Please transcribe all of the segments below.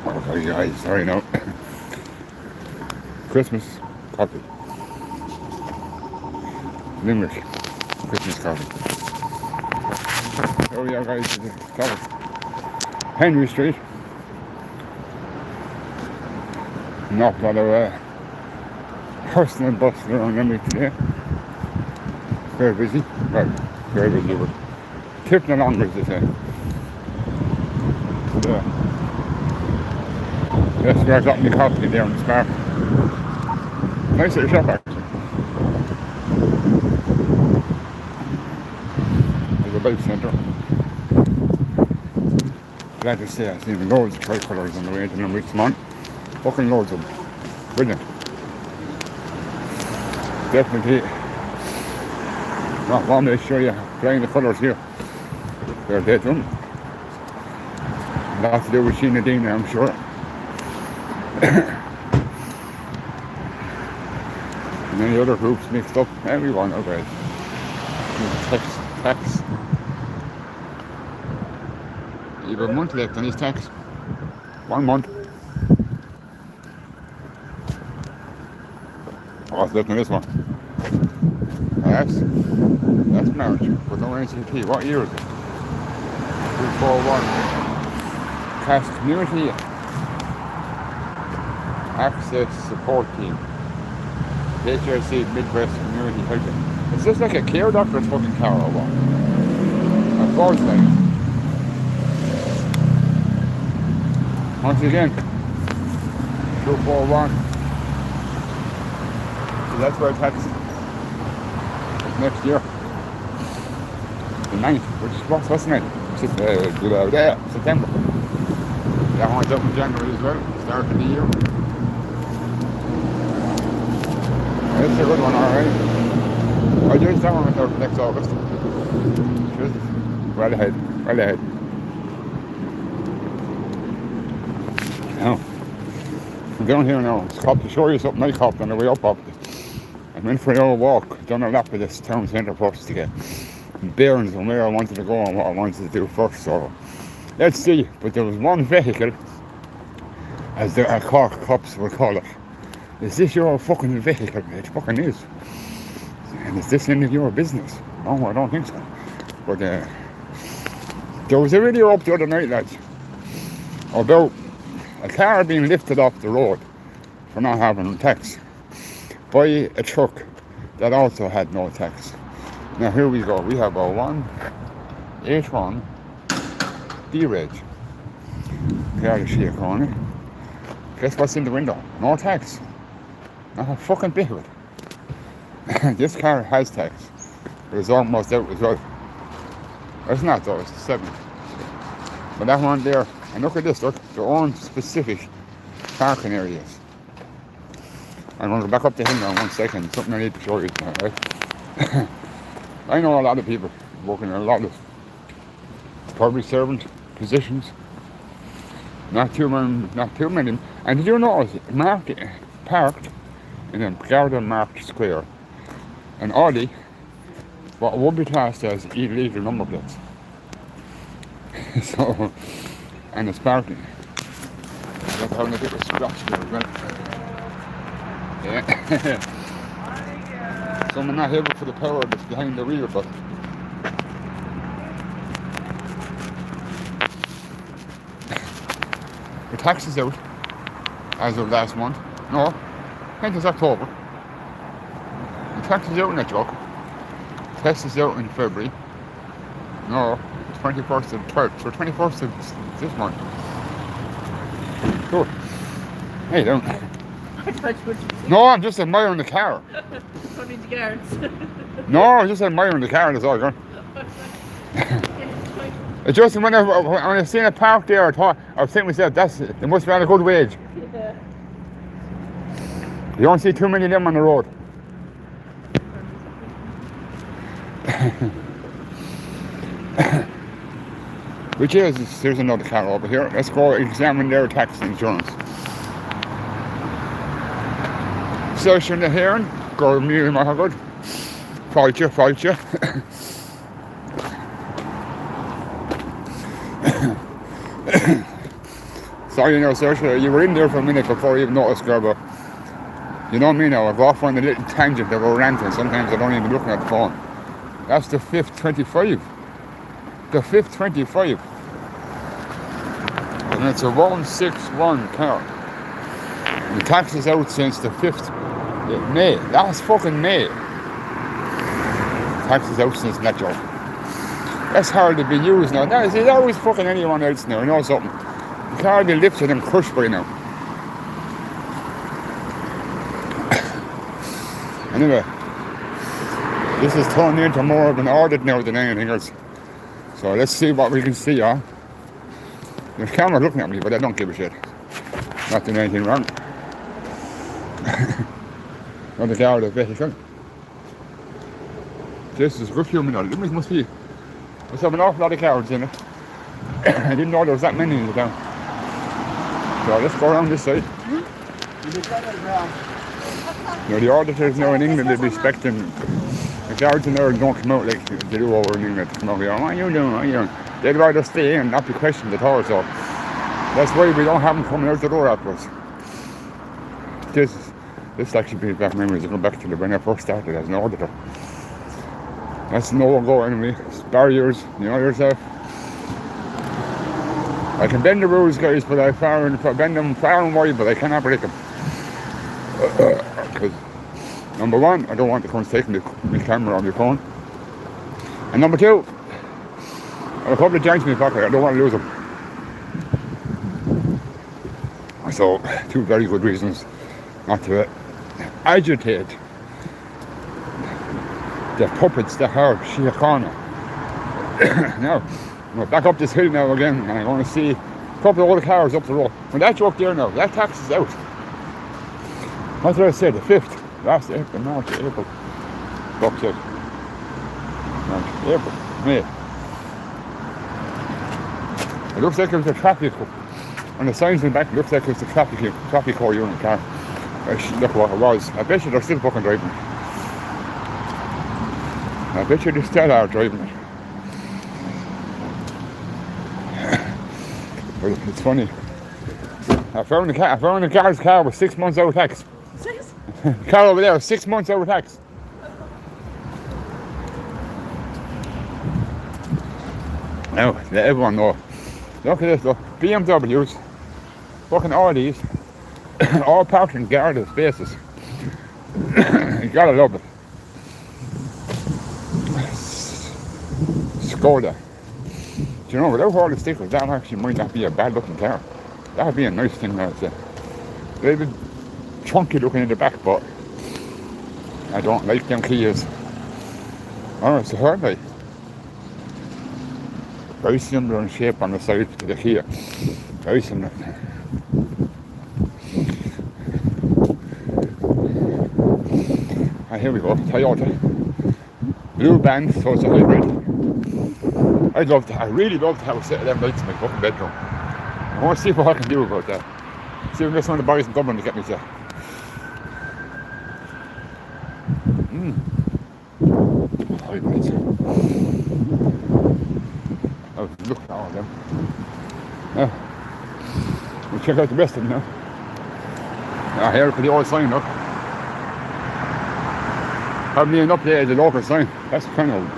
Okay, guys, sorry now. Christmas coffee. Limerick. Christmas coffee. Oh yeah, guys, this is coffee. Henry Street. Not a lot of hustling and bustling around Limerick today. Very busy. Well, very busy, but tipping along, as they say. But, that's where I got my coffee there in the Spark. Nice little shop, actually. There's a bike centre. Glad to say I've seen loads of tricolours on the way into Limerick this morning. Fucking loads of them. Brilliant. Definitely. Well, I want to show you flying the colours here. They're dead to them. Lots to do with Sheena Dean, I'm sure. And any other groups mixed up. Everyone, okay. Tax. You have a month left on his tax. 1 month. Oh, it's left on this one. That's marriage. But no NCT. What year is it? 241. Cast Community Access Support Team. HRC Midwest Community Health. Is this like a care doctor's fucking car or what? Of course, like. Once again, 241. So that's where it's headed. Next year. The 9th, which is what's the 9th? September. That one's up in January as well, start of the year. It's a good one, alright. I just that one myself next August. Just well ahead. Now, I'm down here now. It's called to show you something I copped on the way up. I went for an old walk, done a lap of this town centre first to get bearings on where I wanted to go and what I wanted to do first. So let's see. But there was one vehicle, as the Cork cops would call it. Is this your fucking vehicle? It fucking is. And is this any of your business? No, I don't think so. But there was a video up the other night, lads, about a car being lifted off the road for not having tax by a truck that also had no tax. Now here we go. We have a 181 D-Reg. Car to see a corner. Guess what's in the window? No tax. Not a fucking bit of it. This car has tax. But it's almost out as well. It's not though, it's 7. But that one there, and look at this, look, their own specific parking areas. I'm going to go back up to him now in 1 second. Something I need to show you now, right? I know a lot of people working in a lot of public servant positions. Not too many. And did you notice, parked in a garden marked square, an Audi, what would be classed as illegal number plates. So, and it's parking. Look how they get the scratch there as well. Yeah. Some are not able for the power that's behind the wheel, but the tax is out as of last month. No, I think it's October. The tax is out in that truck. Tax is out in February. No, 21st of 12th, so 21st of this month. Good. Hey, don't. No, I'm just admiring the car. Funny the guards. No, I'm just admiring the car, that's all I'm It's just when I seen a park there, I was thinking to myself, they must be on a good wage. Yeah. You don't see too many of them on the road. Which is, there's another car over here. Let's go examine their tax insurance. Session the hearing, go to me, my good. Fight you. Sorry, you know, Saoirse, you were in there for a minute before you even noticed, girl, but you know me now, I've off on a little tangent of a ranting. Sometimes I don't even look at the phone. That's the fifth 25. The fifth 25. And it's a 161 car. And the tax is out since the 5th May. Last fucking May. Tax is out since that job. That's hard to be used now. Now, there's always fucking anyone else now, you know something. The car will be lifted and crushed by now. Anyway, this is turning into more of an audit now than anything else. So let's see what we can see, huh? There's cameras looking at me, but I don't give a shit. Not doing anything wrong. Another car of vehicle. This is a good few minutes. Limerick must have an awful lot of cars in it. I didn't know there was that many in the town. So let's go around this side. Now the auditors now in England, they'll be expecting the guards in there don't come out like they do over in England. Come out here, what are you doing? What are you doing? They'd rather stay in and not be questioned at all. So that's why we don't have them coming out the door afterwards. This actually brings back memories of going back to when I first started as an auditor. That's no go anyway. It's barriers, you know yourself. I can bend the rules, guys, but I bend them far and wide, but I cannot break them. Because number one, I don't want the cunts taking the camera on your phone. And number two, I have a couple of janks in my pocket, I don't want to lose them. So, two very good reasons not to agitate the puppets that are Shia Corner. Now, I'm back up this hill now again, and I'm going to see a couple of other cars up the road. When that joke there now, that tax is out. What did I say? The 5th. Last April, March, April. Fuck's sake. March, April, May. It looks like it was a traffic. On the signs in the back, it looks like it was a traffic core unit car. Look what it was. I bet you they're still fucking driving it. I bet you they still are driving it. But it's funny. I found a guy's car with 6 months out of tax. The car over there was 6 months out of tax. Now, let everyone know. Look at this, look. BMWs, fucking Audis, all parked in guarded spaces. You gotta love it. Skoda. Do you know, without all the stickers, that actually might not be a bad looking car. That would be a nice thing, I'd say. A little bit chunky looking in the back, but I don't like them Kias. Oh, it's a Hyundai. Very similar in shape on the side to the Kia. Very similar. And here we go, Toyota. Blue band, so it's a hybrid. I really love to have a set of them lights in my fucking bedroom. I want to see what I can do about that. See if I can get some of the boys in Dublin to get me to. Hybrids. Oh, look at all of them. Yeah. We'll check out the rest of them now. Here for the old sign, look. Haven't even updated the local sign. That's kind of old.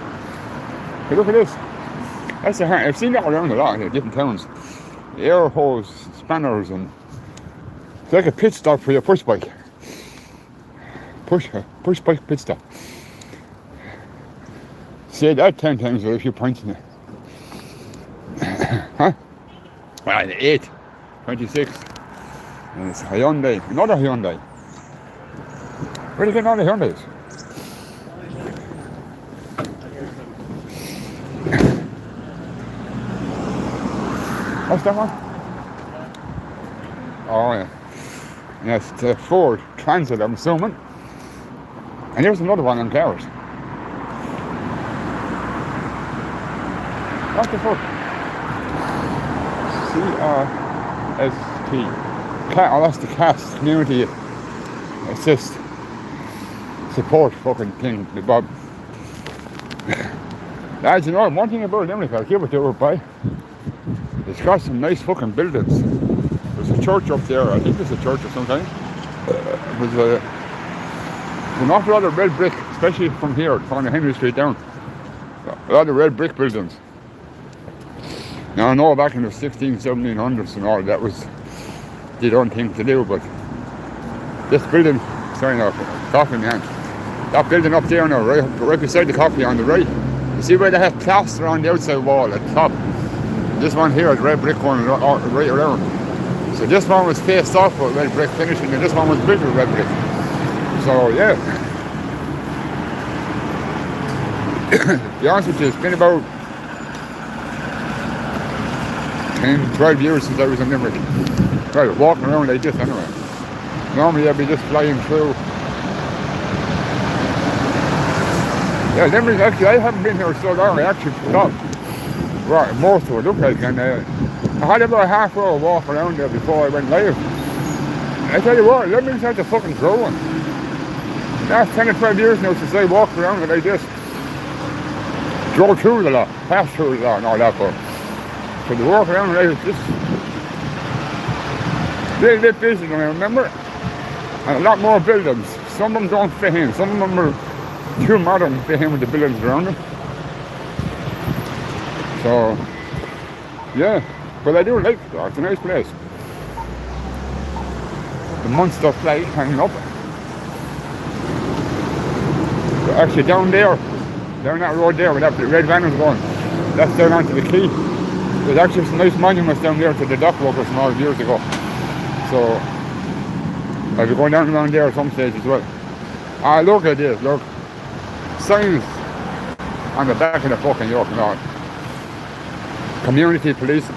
But look at this. That's a hand. I've seen that around a lot in different towns. Air hose, spanners, and it's like a pit stop for your push bike. Push bike pit stop. Say that 10 times with a few points in it. Huh? Well, 8, 26. And it's Hyundai, another Hyundai. Where do you get all the Hyundais? What's that one? Oh yeah. Yes, it's a Ford Transit, I'm assuming. And here's another one on cars. What the fuck? CRST. Oh, that's the CAST, Community Assist Support fucking thing, the Bob. Lads, you know, one thing about Limerick, I'll give it to her by. It's got some nice fucking buildings. There's a church up there. I think there's a church of some kind. There's an awful lot of red brick, especially from here, on the Henry Street down. A lot of red brick buildings. Now I know back in the 1700s and all, that was the done thing to do, but this building, sorry now, coffee in hand. That building up there now, right beside the coffee on the right. You see where they have plaster on the outside wall at the top? This one here is red brick going right around. So this one was faced off with red brick finishing, and this one was built with red brick. So yeah. To be honest with you, it's been about 10, 12 years since I was in Limerick. Well, walking around like this anyway. Normally I'd be just flying through. Yeah, Limerick, actually, I haven't been here so long. I actually forgot right, most of it looked like, and I had about a half hour walk around there before I went live. I tell you what, Limerick's had to fucking growing. Last 10 or 12 years now since I walked around it, I just drove through the lot, passed through the lot and all that, but so the walk around it was just a little bit busy than I remember, and a lot more buildings. Some of them don't fit in, some of them are too modern to fit in with the buildings around them. So, yeah, but I do like it though, it's a nice place. The Munster flag hanging up. So actually down there, down that road there where that red van is going, that's down onto the quay. There's actually some nice monuments down there to the dock workers from all years ago. So, I'll be going down around there at some stage as well. Ah, look at this, look. Signs on the back of the fucking York North. Community policing.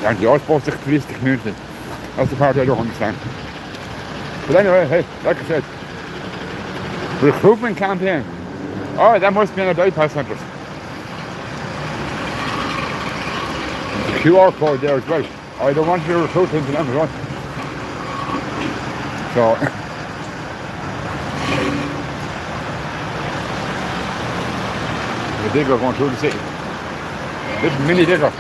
Aren't you all supposed to police the community? That's the part I don't understand. But anyway, hey, like I said, recruitment campaign. Oh, that must be in a bypass centre. The QR code there as well. I don't want to be recruited into them as well. So, the digger going through the city. This mini digger.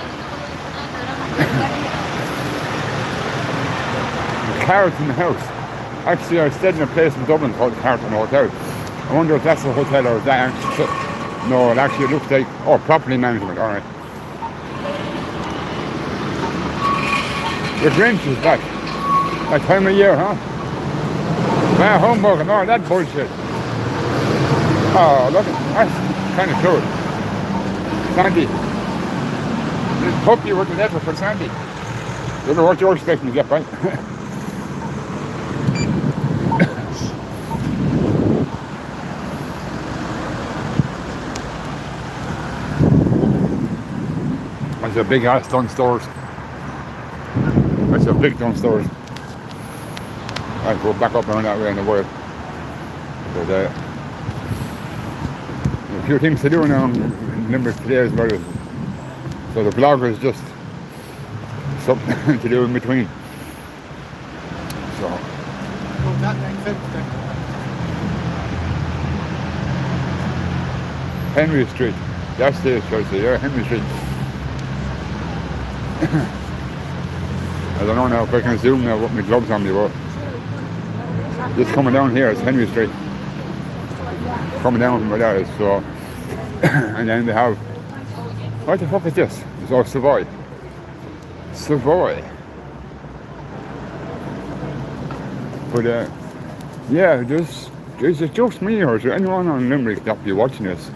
The carrots in the house. Actually, I stayed in a place in Dublin called the Carrots Hotel. I wonder if that's a hotel or is that actually... No, it actually looks like... Oh, property management, alright. The Grinch is back. That time of year, huh? Man, humbug and all that bullshit. Oh, look, that's kind of cool. Sandy. This puppy with the letter for Sandy. Don't know what you're expecting to get, right? That's a big ass Dunn Stores. That's a big Dunn Stores. I'll go back up around that way in the world. But a few things to do now in Limerick today as well. So the vlog is just something to do in between. So. Oh, that makes sense then. Henry Street. That's the choice, yeah, Henry Street. I don't know now if I can zoom now with my gloves on me, but just coming down here is Henry Street. Coming down from where that is, so and then they have, what the fuck is this? It's all Savoy. Savoy. But yeah, is it just me or is there anyone on Limerick that be watching this?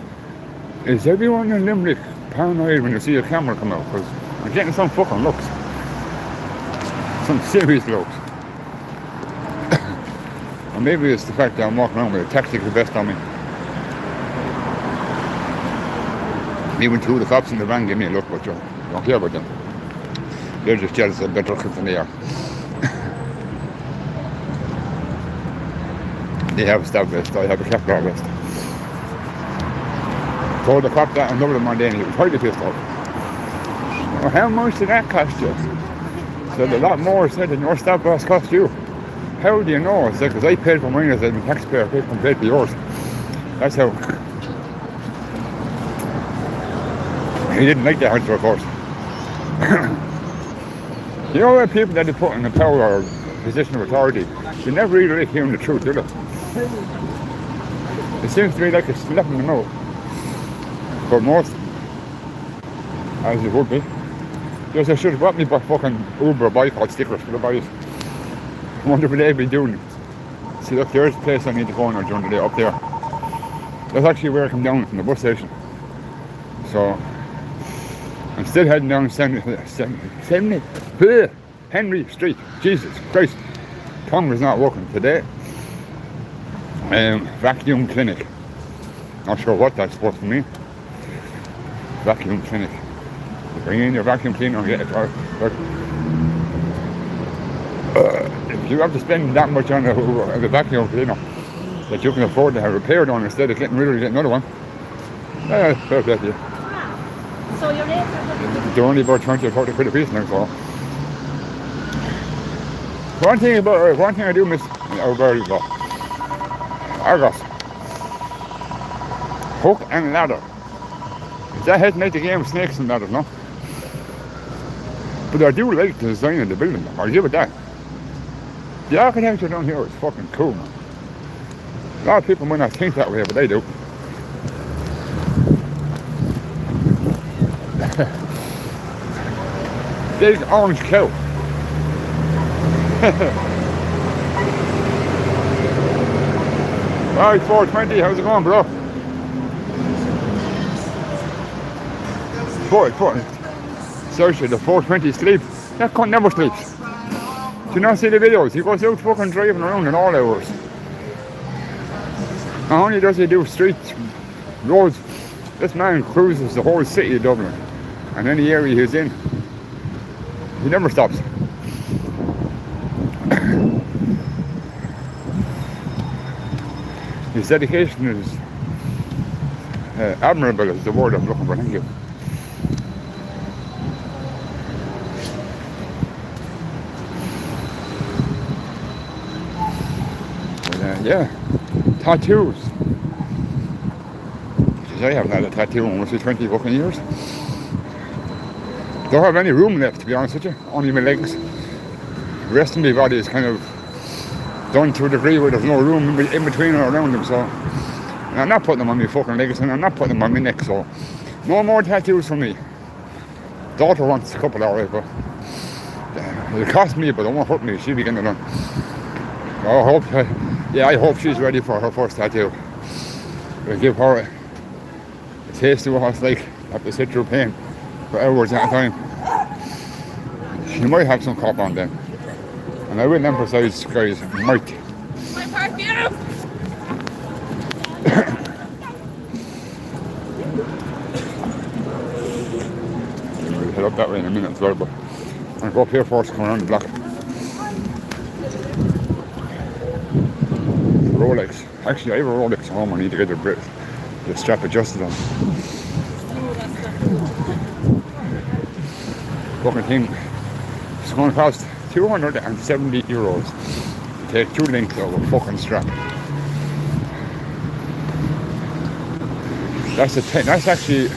Is everyone in Limerick paranoid when you see a camera come out? Because I'm getting some fucking looks. Some serious looks. Or maybe it's the fact that I'm walking around with a tactical vest on me. Even two of the cops in the van give me a look, but you don't care about them. They're just jealous of better looking than they are. They have a stab vest, I have a Kevlar vest. Told the cop that another man then, he was highly pissed off. Well, how much did that cost you? Said a lot more, said than your stab vest cost you. How do you know? I said, because I paid for mine, I said, the taxpayer paid for yours. That's how. He didn't like the answer, of course. You know the people that they put in the power or position of authority, they never really like hearing the truth, do they? It seems to me like it's slapping them out. But most, as it would be. Yes, I should have bought me fucking Uber boycott stickers for the boys. I wonder what they'd be doing. See, look, there's a place I need to go on during the day, up there. That's actually where I come down from the bus station. So, I'm still heading down Henry Street. Jesus Christ. Tongue was not working today. Vacuum clinic. Not sure what that's supposed to mean. Vacuum clinic. You bring in your vacuum cleaner and get it. If you have to spend that much on a vacuum cleaner that you can afford to have repaired on instead of getting rid of it, get another one. Fair play to you. So your rates are They're only about 20 or 40 quid a piece now, so. One thing I do miss about Argos. Hook and ladder. That has made the game of snakes and ladders, no? But I do like the design of the building, I'll give it that. The architecture down here is fucking cool, man. A lot of people might not think that way, but they do. Big orange cow. Right, 420, how's it going, bro? 420. Seriously, the 420 sleep. That cunt never sleeps. Do you not see the videos? He goes out fucking driving around in all hours. Not only does he do streets, roads, this man cruises the whole city of Dublin. And any area he's in, he never stops. His dedication is admirable is the word I'm looking for, thank you. But, yeah, tattoos. Because I haven't had a tattoo in almost 20 fucking years. Don't have any room left, to be honest with you. Only my legs. The rest of my body is kind of done to a degree where there's no room in between or around them, so. And I'm not putting them on my fucking legs and I'm not putting them on my neck, so. No more tattoos for me. Daughter wants a couple alright, but it'll cost me, but it won't hurt me. She'll be getting it done. I hope she's ready for her first tattoo. It'll give her a taste of what it's like to have to sit through pain for hours at a time. She might have some cop on then. And I will emphasize, guys, might. my park, get up! We'll head up that way in a minute as well, but I'll go up here first, come around the block. Rolex. Actually, I have a Rolex at home. I need to get the strap adjusted on. Fucking thing. It's going to cost €270 to take 2 links of a fucking strap. That's actually.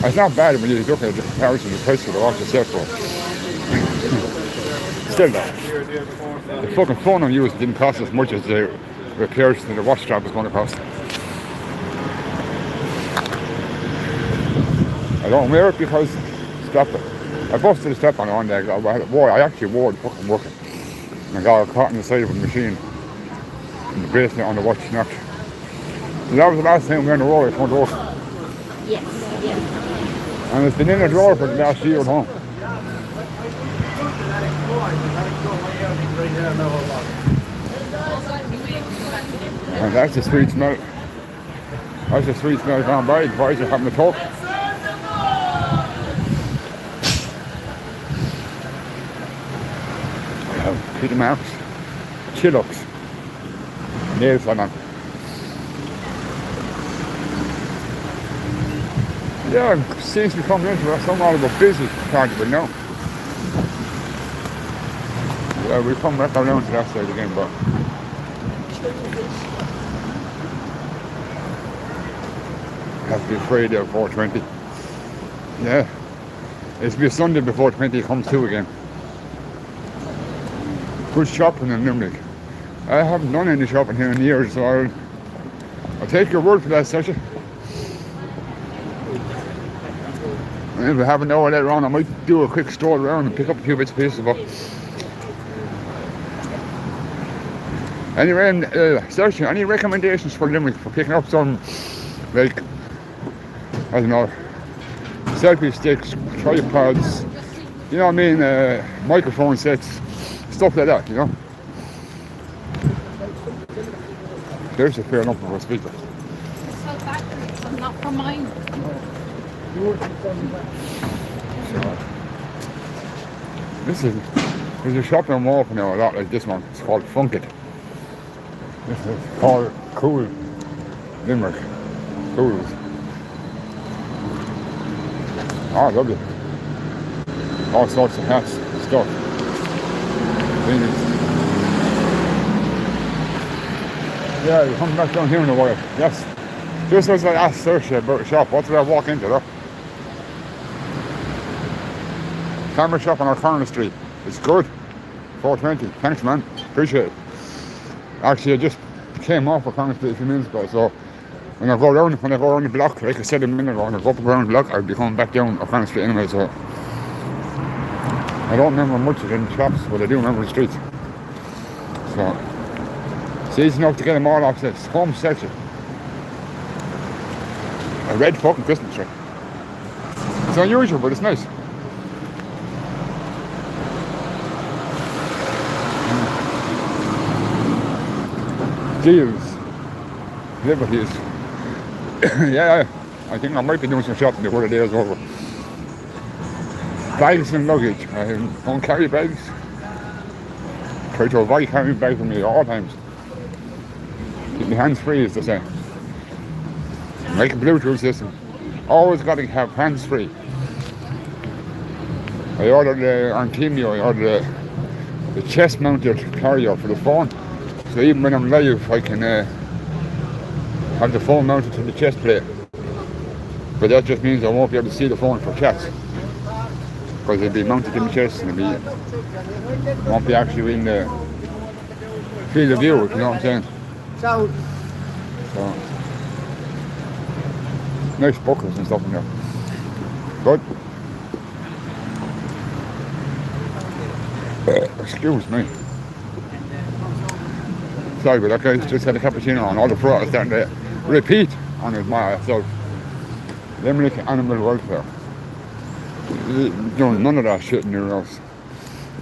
It's not bad when you look at the comparison of the price of the watch itself, but still though. The fucking phone I'm using didn't cost as much as the repairs to the watch strap is going to cost. I don't wear it because I busted the strap on one day. I actually wore it fucking working. And I got caught on the side of a machine. And the bracelet on the watch snapped. So that was the last time we were in the road, it won't work. Yes. And it's been in the drawer for the last year at home. And that's the sweet smell. That's the sweet smell gone by. The boys are having a talk. Peter Marks, Chillocks, nail salon. Yeah, it seems to be coming into us. I'm all about busy part of it now. Yeah, we'll come back around to that side again, but have to be afraid of 420. Yeah. It'll be a Sunday before 20 comes to again. Good shopping in Limerick. I haven't done any shopping here in years, so I'll take your word for that, Sasha. And if I have an hour later on, I might do a quick stroll around and pick up a few bits and pieces. But anyway, Sasha, any recommendations for Limerick for picking up some, like, I don't know, selfie sticks, tripods, you know what I mean, microphone sets, stuff like that, you know? There's a fair enough of a speaker. It's so backwards and not for mine. There's a shop I'm walking now a lot like this one. It's called Funkit. This is called Cool Limerick. Cool. Oh, lovely. All sorts of hats, stuff. Things. Yeah, you come back down here in a while. Yes. Just as I asked Saoirse about a shop, what did I walk into though? Camera shop on O'Connell Street. It's good. 420. Thanks, man. Appreciate it. Actually, I just came off O'Connell Street a few minutes ago, so when I go around the block, like I said a minute ago, when I go up around the block, I'll be coming back down O'Connell Street anyway, so I don't remember much of the shops, but I do remember the streets. So it's easy enough to get them all off the home section. A red fucking Christmas tree. It's unusual, but it's nice. Deals. Liberties. Yeah, I think I might be doing some shopping before the day is over. Bags and luggage. I don't carry bags. Try to avoid carrying bags with me at all times. Keep my hands free, as they say. Make a Bluetooth system. Always got to have hands free. I ordered on Teamio, I ordered the chest mounted carrier for the phone. So even when I'm live, I can have the phone mounted to the chest plate. But that just means I won't be able to see the phone for chats. Because it'll be mounted in my chest and won't be actually in the field of view, if you know what I'm saying. So nice buckles and stuff in there. Good. Excuse me. Sorry, but that guy's just had a cappuccino and all the fruit is starting to repeat on his mouth. So, Limerick Animal Welfare. Doing none of that shit in your house.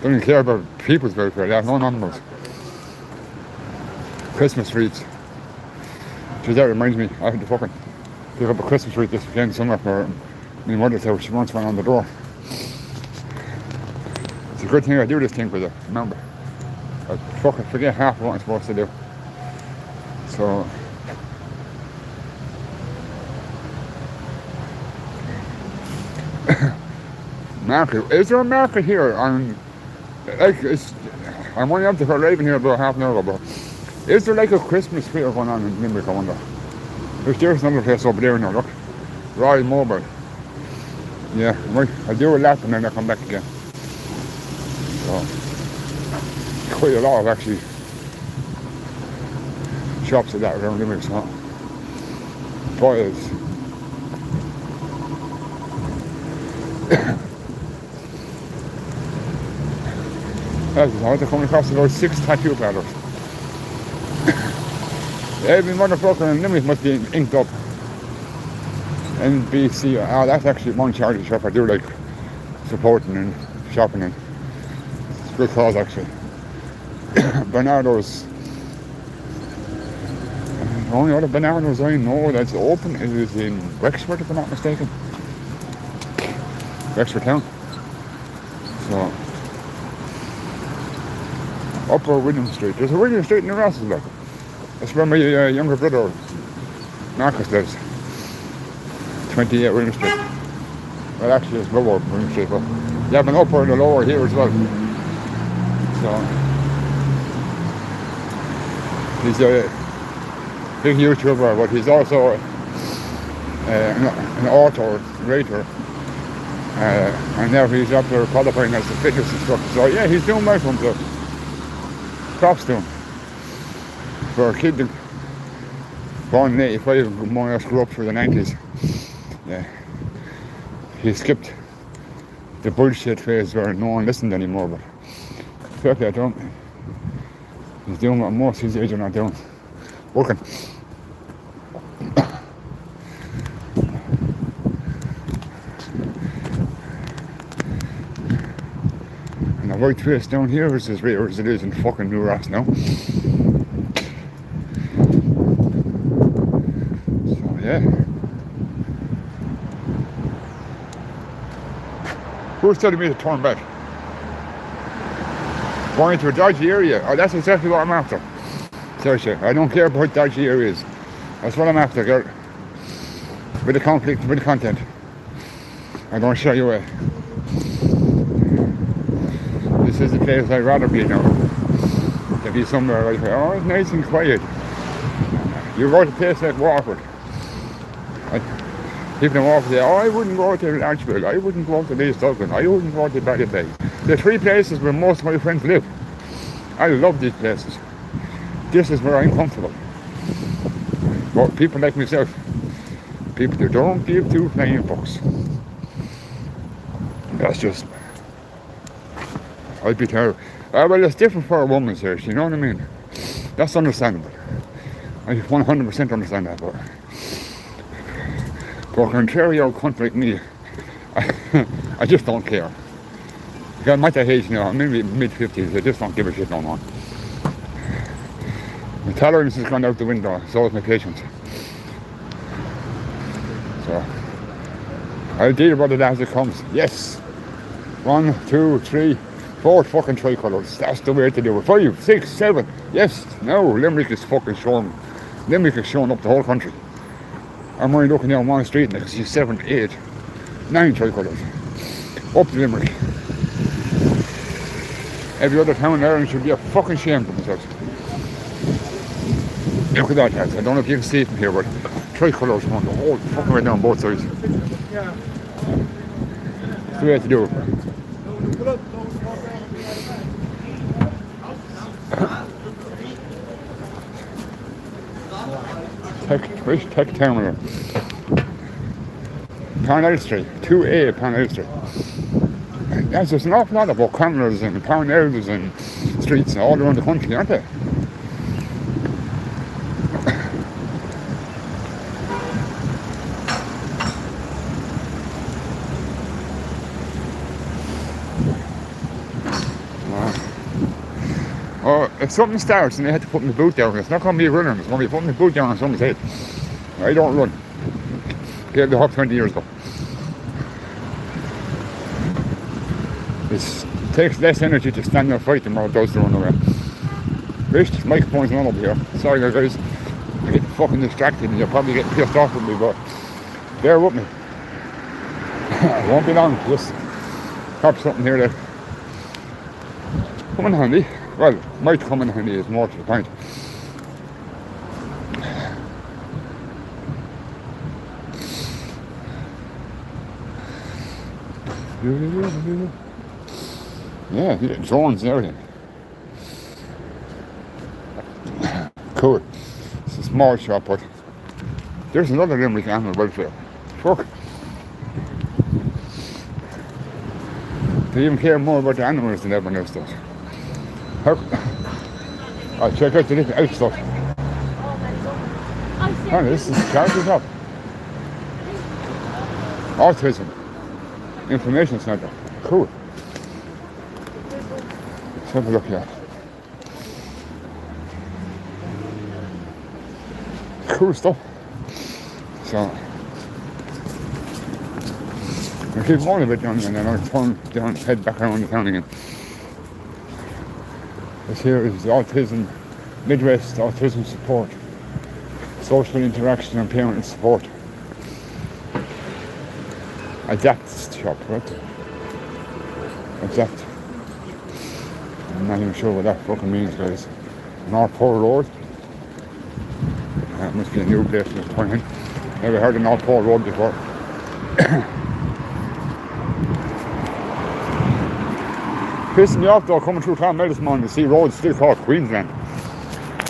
Don't even care about people's welfare, they have no animals. Christmas trees. Geez, that reminds me, I had to fucking pick up a Christmas tree this weekend somewhere for my mother's house. She wants one on the door. It's a good thing I do this thing for you, remember. I fucking forget half of what I'm supposed to do. So market. Is there a market here on like I'm only up to arriving here about half an hour ago, but is there like a Christmas fair going on in Limerick, I wonder? There's another place over there now, look. Royal Mobile. Yeah, I'll do a lap and then I'll come back again. So quite a lot of actually shops like that around Limerick, so toys. I was coming across about 6 tattoo parlors. Every motherfucker in Limerick must be inked up. NBC, that's actually one charity shop I do like supporting and shopping in. It's a good cause actually. Bernardo's. The only other Bernardo's I know that's open is in Wexford, if I'm not mistaken. Wexford town. So Upper William Street. There's a William Street in the Rosses, like. That's where my younger brother Marcus lives. 28 William Street. Well, actually it's lower William Street, but you have an upper and a lower here as well. So he's a big YouTuber, but he's also an author, writer, And now he's up there qualifying as a fitness instructor. So yeah, he's doing well for himself. Props to him. For a kid that born in 85 and more or less grew up through the 90s. Yeah. He skipped the bullshit phase where no one listened anymore, but fair play to him. He's doing what most of his age are not doing. Working. And the white face down here is as rare as it is in fucking New Ross now. So yeah. Who's telling me to turn back? Going to a dodgy area. Oh, that's exactly what I'm after. Seriously, I don't care about dodgy areas. That's what I'm after, girl. With the conflict, with the content. I'm going to show you a. This is the place I'd rather be now. To be somewhere like, oh, it's nice and quiet. You go to a place like Waterford. People in Waterford say, oh, I wouldn't go to Archville, I wouldn't go to East Dublin, I wouldn't go to Ballybeg. The three places where most of my friends live. I love these places. This is where I'm comfortable. But people like myself, people who don't give two flying fucks. That's just, I'd be terrible. Well, it's different for a woman, sir, you know what I mean? That's understandable. I 100% understand that, but for a contrary old cunt like me, I just don't care. Because I'm at that age now, I'm in my mid-50s, I just don't give a shit no more. My tolerance has gone out the window, so is my patience. So, I'll deal with it as it comes. Yes! 1, 2, 3, 4 fucking tricolours. That's the way to do it. 5, 6, 7. Yes! No, Limerick is fucking showing. Limerick is showing up the whole country. I'm only looking down one street and I can see 7, 8, 9 tricolours. Up to Limerick. Every other town in Ireland should be a fucking shame for themselves. Look at that, lads. I don't know if you can see it from here, but tricolours going the whole fucking way down both sides. That's the way to do it. Tech Terminal. Parnell Street, 2A Parnell Street. Yes, there's an awful lot of O'Connell's and Parnells and streets all around the country, aren't there? Oh, if something starts and they had to put my boot down, it's not going to be a runner, it's going to be putting my boot down on someone's head. I don't run. Gave the hop 20 years ago. It takes less energy to stand and fight than what it does to run away. Rich, this microphone's not over here. Sorry guys, I get fucking distracted and you're probably getting pissed off with me, but bear with me. It won't be long, just have something here that come in handy. Well, might come in handy is more to the point. Yeah, drones and everything. Cool. It's a small shop, but there's another Limerick animal welfare. Fuck. They even care more about the animals than everyone else does. I'll check out the different out stuff. Oh, this is a charity shop. Autism Information Centre. Cool. Let's have a look here. Cool stuff. So I keep going a bit down and then I'll turn down, head back around the town again. This here is Autism Midwest Autism Support, Social Interaction and Parent Support. Adapt shop, right? Adapt. I'm not even sure what that fucking means, guys. North Pole Road. That must be a new place to point in. Never heard of North Pole Road before. pissing me off though, coming through Clonmel this morning to see roads still called Queensland.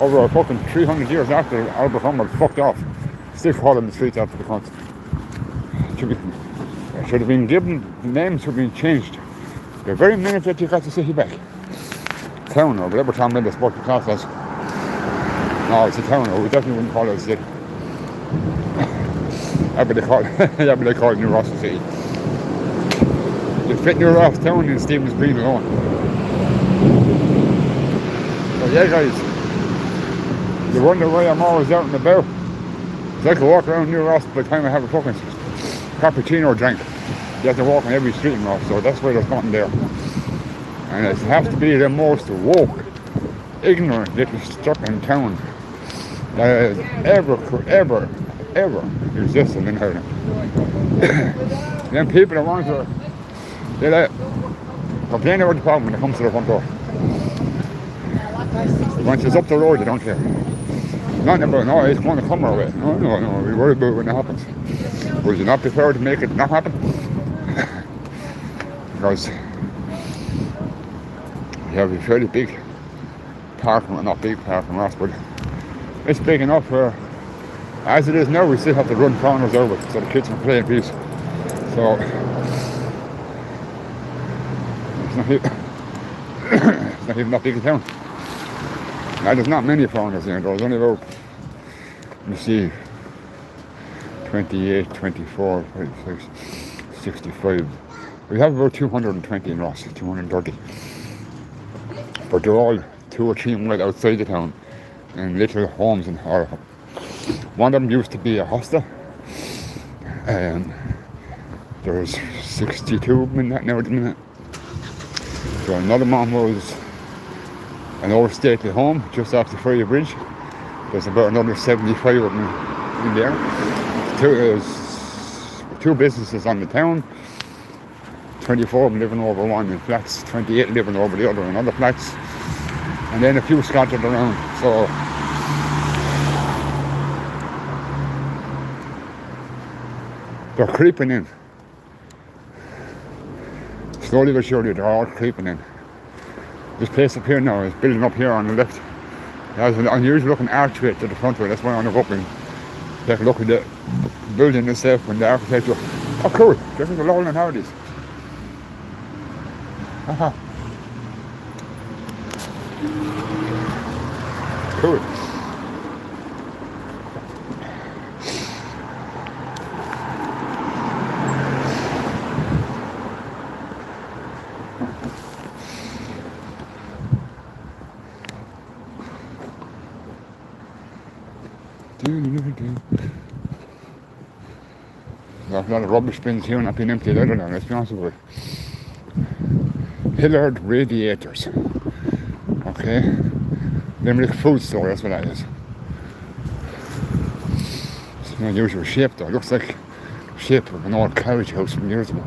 Over 300 years after Albert Humber fucked off. Still calling the streets after the cunts. Should have been given, the names should have been changed. The very minute that you got the city back. Town or whatever Clonmel is supposed to class as. No, it's a town, or we definitely wouldn't call it a city. That's what they call it New Ross City. You fit New Ross Town in Stevens Green alone. So yeah guys, you wonder why I'm always out and about. Because I could walk around New Ross by the time I have a fucking cappuccino drink. You have to walk on every street in Ross, so that's why there's nothing there. And it has to be the most woke, ignorant little stuck-in town that has ever existed in Ireland. Then people that want to, they complain about the problem when it comes to the front door. Once it's up the road, they don't care. Nothing about, no, it's going to come our way. No, we worry about it when it happens. Would you not prefer to make it not happen? Because you have a fairly big parking, well, not big parking Ross, but it's big enough where, as it is now, we still have to run corners over so the kids can play in peace. So it's not even that big a town. Now there's not many foreigners here. There's only about, let me see, 28, 24, 36, 65. We have about 220 in Ross, 230. But they're all 2 or 3 miles outside the town in little homes in Ireland. One of them used to be a hostel. There's 62 of them in that now at the minute. So another one was an old stately home just off the Ferry Bridge. There's about another 75 of them in there. There's 2 businesses on the town. 24 of them living over one in flats, 28 living over the other in other flats, and then a few scattered around. So they're creeping in. Slowly but surely, they're all creeping in. This place up here now is building up here on the left. It has an unusual looking archway to the front of it. That's why I want to go up and take a look at the building itself and the architecture. Oh cool, this is a Laurel and Hardy's. Haha. Cool. There's a lot of rubbish bins here not being emptied either now, let's be honest with you. Hillard Radiators. Okay. Limerick food store, that's what that is. It's not usual shape though, it looks like the shape of an old carriage house from years ago.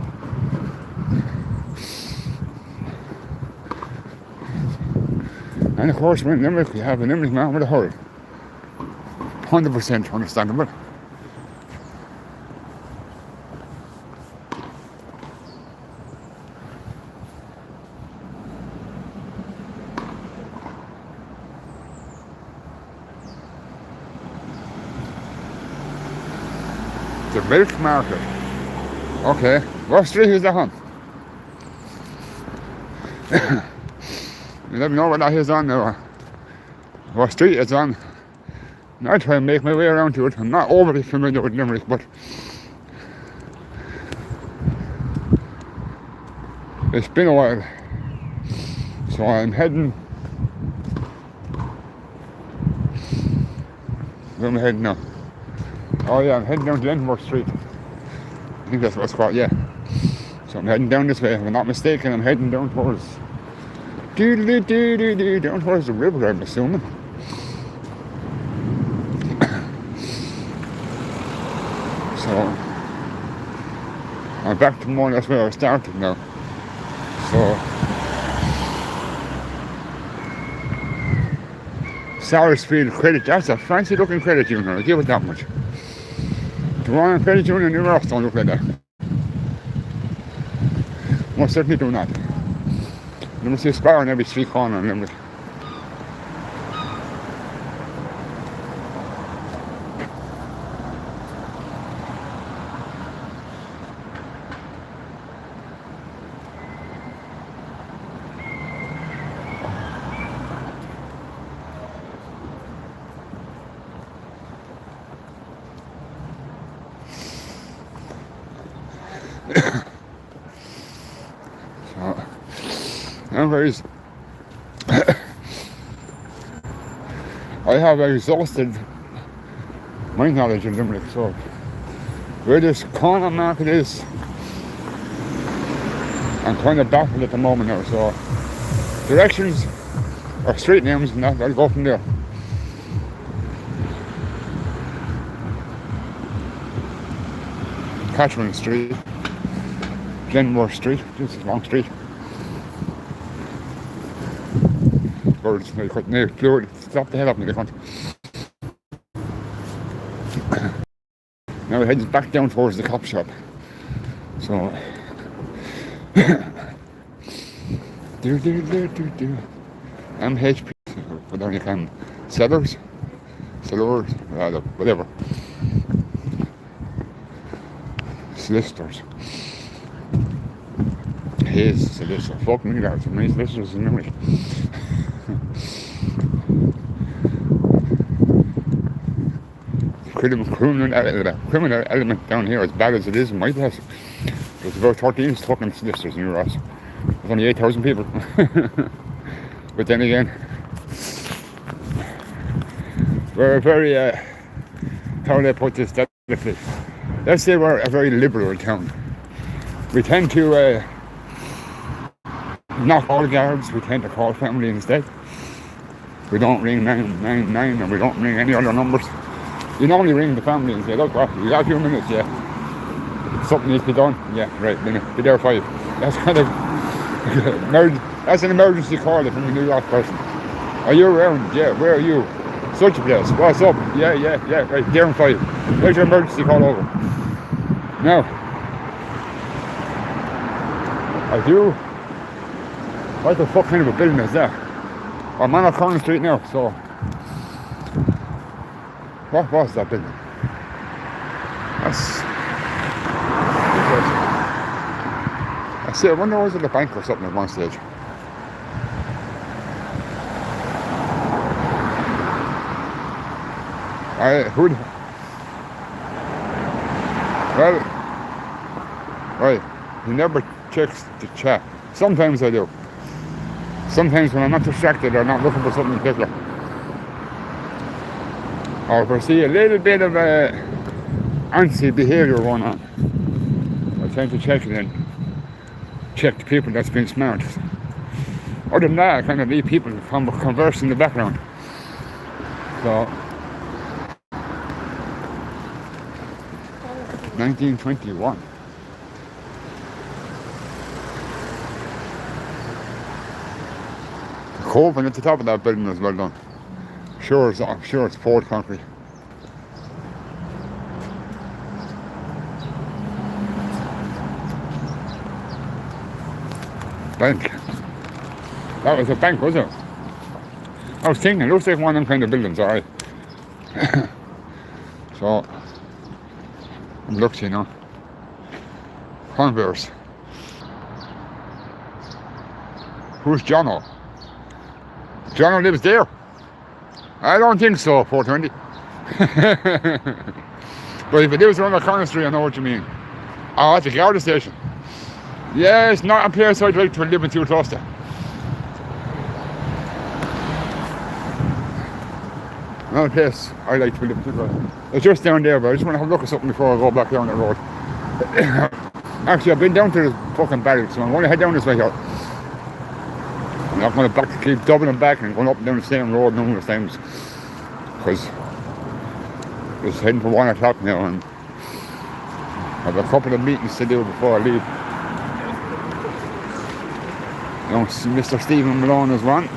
And of course, when in Limerick, we have a Limerick man with a hurry. 100% understandable. The milk market. Okay, what street is that on? You let me know what that is on now. What street it's on. I'll try and make my way around to it. I'm not overly familiar with Limerick, but it's been a while. So I'm heading. Where am I heading now? Oh yeah, I'm heading down to Lenmore Street. I think that's what it's called, yeah. So I'm heading down this way, if I'm not mistaken. I'm heading down towards down towards the river, I'm assuming. So I'm back to more or less where I started now. So Sarsfield Credit, that's a fancy looking credit union, I'll give it that much. The Royal Credit Union in New York don't look like that. Most certainly do not. Never see a spar on every street corner in Limerick. So, anyways, I have exhausted my knowledge of Limerick, so where this corner market is, I'm kind of baffled at the moment now, so directions or street names and that, I'll go from there. Catchment Street, Glenmore Street, just a long street. Birds, they couldn't near fluid, stop the hell up me, they can't. Now we're heading back down towards the cop shop. So MHP, but then you can sellers, whatever. Solicitors. His solicitor. Fuck me, that's many solicitors in Limerick. Criminal element down here, as bad as it is in my place. There's about 13 fucking solicitors in Ross. There's only 8,000 people. But then again, we're a very, how do I put this delicately? Let's say we're a very liberal town. We tend to not call guards, we tend to call family instead. We don't ring 999 and we don't ring any other numbers. You normally ring the family and say, look, what, you got a few minutes, yeah. Something needs to be done, yeah, right, minute, be there 5. That's kind of, that's an emergency call from a New York person. Are you around? Yeah, where are you? Such a place, what's up? Yeah, right, there in 5. There's your emergency call over. Now, I do, what the fuck kind of a building is that? I'm on O'Connell Street now, so what was that building? That's interesting. I see, I wonder was it a bank or something at one stage. Well, right, he never checks the chat. Sometimes I do. Sometimes when I'm not distracted or not looking for something in particular. Or if I see a little bit of antsy behaviour going on, I tend to check it and check the people that's been smart. Other than that, I kind of leave people converse in the background. So, 1921. The coping at the top of that building is well done. I'm sure it's poured concrete. Bank. That was a bank, was it? I was thinking, it looks like one of them kind of buildings, alright. So, I'm looked, you know. Converse. Who's Jono? Jono lives there. I don't think so, 420. But if it lives around the corner street, I know what you mean. Oh, it's a Garda station. Yeah, it's not a place I'd like to live in too close to. Not a place I like to live in too close to. It's just down there, but I just want to have a look at something before I go back down the road. Actually, I've been down to this fucking barracks, so I'm going to head down this way here. I'm not going to keep doubling back and going up and down the same road numerous times, because it's heading for 1 o'clock now and I have a couple of meetings to do before I leave. You know, Mr. Stephen Malone is one,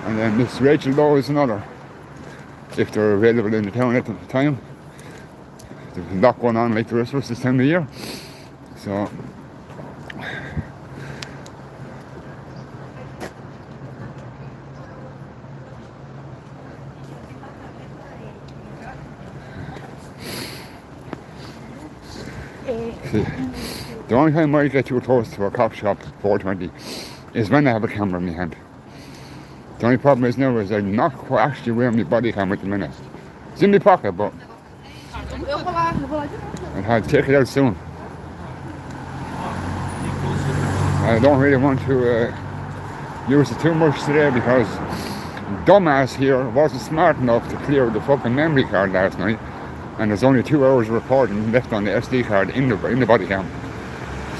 and then Miss Rachel Lowe is another, if they're available in the town at the time. There's a lot going on like the rest of us this time of year, so See, the only time I get too close to a cop shop 420 is when I have a camera in my hand. The only problem is now is I'm not actually wearing my body cam at the minute. It's in my pocket, but I'll have to take it out soon. I don't really want to use it too much today because dumbass here wasn't smart enough to clear the fucking memory card last night, and there's only 2 hours of recording left on the SD card in the body cam.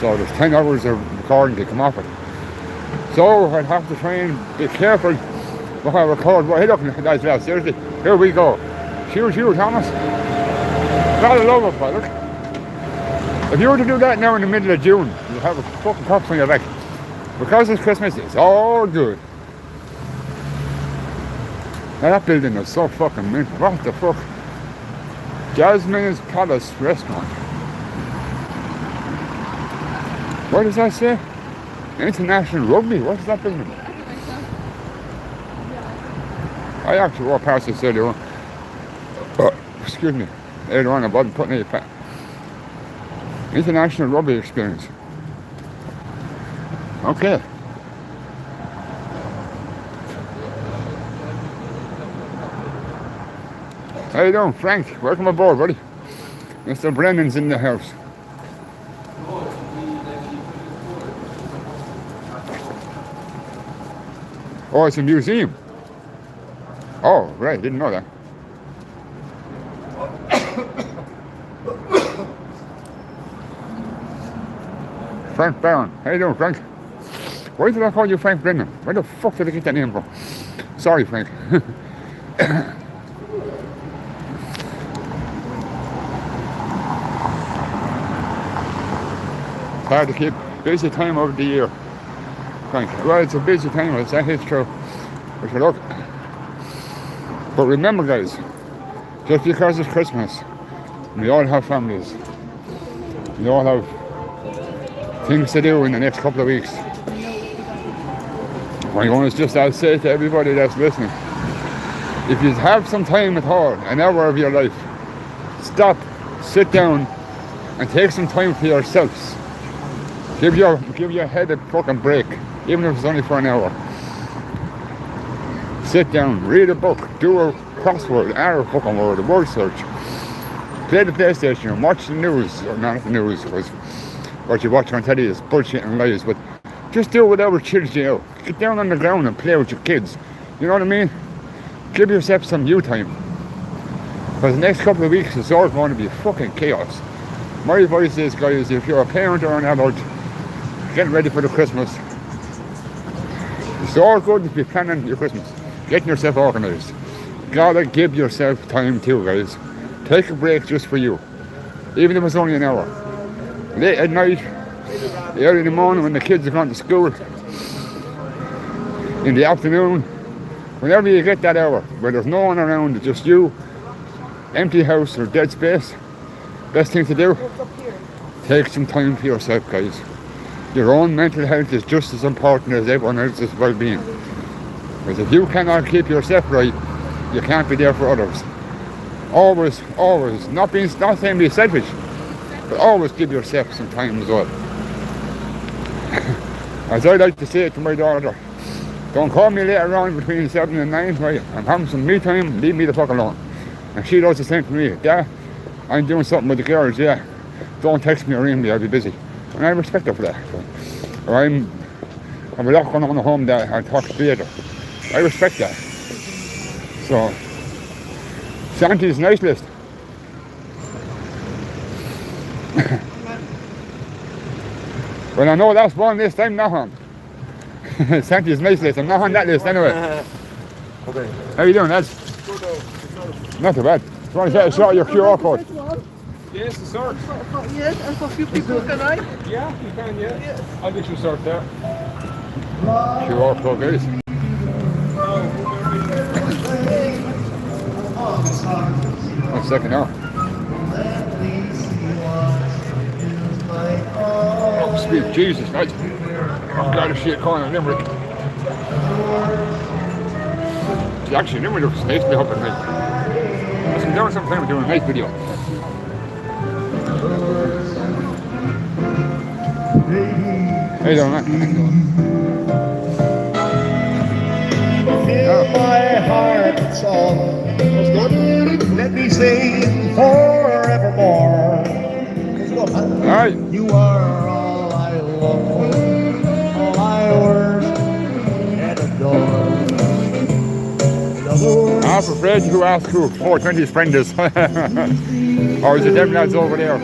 So there's 10 hours of recording to come off it. So I'd have to try and be careful what I record. Well, hey look, guys, seriously, here we go. Shoot, Thomas. Gotta love it, boy, look. If you were to do that now in the middle of June, you'd have a fucking cops on your back. Because it's Christmas, it's all good. Now that building is so fucking mint. What the fuck? Jasmine's Palace Restaurant. What does that say? International Rugby? What's that building? I actually walked past this earlier on. Excuse me. Earlier on, I wasn't putting it back. International Rugby Experience. Okay. How you doing, Frank? Welcome aboard, buddy. Mr. Brennan's in the house. Oh, it's a museum. Oh, right, didn't know that. Frank Barron. How you doing, Frank? Why did I call you Frank Brennan? Where the fuck did I get that name from? Sorry, Frank. Hard to keep busy time of the year. Frank. Well, it's a busy time, that is true. But look. But remember, guys, just because it's Christmas, we all have families. We all have things to do in the next couple of weeks. My own is just, I'll say to everybody that's listening, if you have some time at all, an hour of your life, stop, sit down, and take some time for yourselves. Give your head a fucking break, even if it's only for an hour. Sit down, read a book, do a crossword, a fucking word, a word search. Play the PlayStation and watch the news, or not the news, because what you watch on telly is bullshit and lies, but just do whatever chills you out. Get down on the ground and play with your kids. You know what I mean? Give yourself some you time. Because the next couple of weeks is all going to be fucking chaos. My advice is, guys, if you're a parent or an adult, getting ready for the Christmas, it's all good to be planning your Christmas, getting yourself organised. Gotta give yourself time too, guys. Take a break just for you, even if it's only an hour. Late at night, early in the morning when the kids are going to school, in the afternoon, whenever you get that hour where there's no one around, it's just you, empty house or dead space, best thing to do, take some time for yourself, guys. Your own mental health is just as important as everyone else's well-being. Because if you cannot keep yourself right, you can't be there for others. Always, not saying be selfish, but always give yourself some time as well. As I like to say it to my daughter, don't call me later on between 7 and 9, right? I'm having some me time, leave me the fuck alone. And she does the same to me. Yeah, I'm doing something with the girls, yeah. Don't text me or ring me, I'll be busy. And I respect her for that. So, or I have a lot going on at home that I talk to later. I respect that. So, Santi's nice list. Well, I know that's one list I'm not on. Santi's nice list, I'm not on that list anyway. Okay. How you doing, lads? Not too bad. Just want to get a shot of your QR code. Yes, the sort. Yes, and for a few people, can I? Yeah, you can, yeah. I'll get you a sort there. QR code, guys. One second now. Oh, sweet Jesus, guys. I've got a shit calling in Limerick. Actually, Limerick looks nice to be helping me. Let's come down sometime and do a nice video. How you doing, man? Fill my heart with song. Let me sing forevermore. Let's go, man. All right. You are all I long for, all I worship and adore. In other words, I'm afraid who asked who 420's friend is. Or is it them lads over there?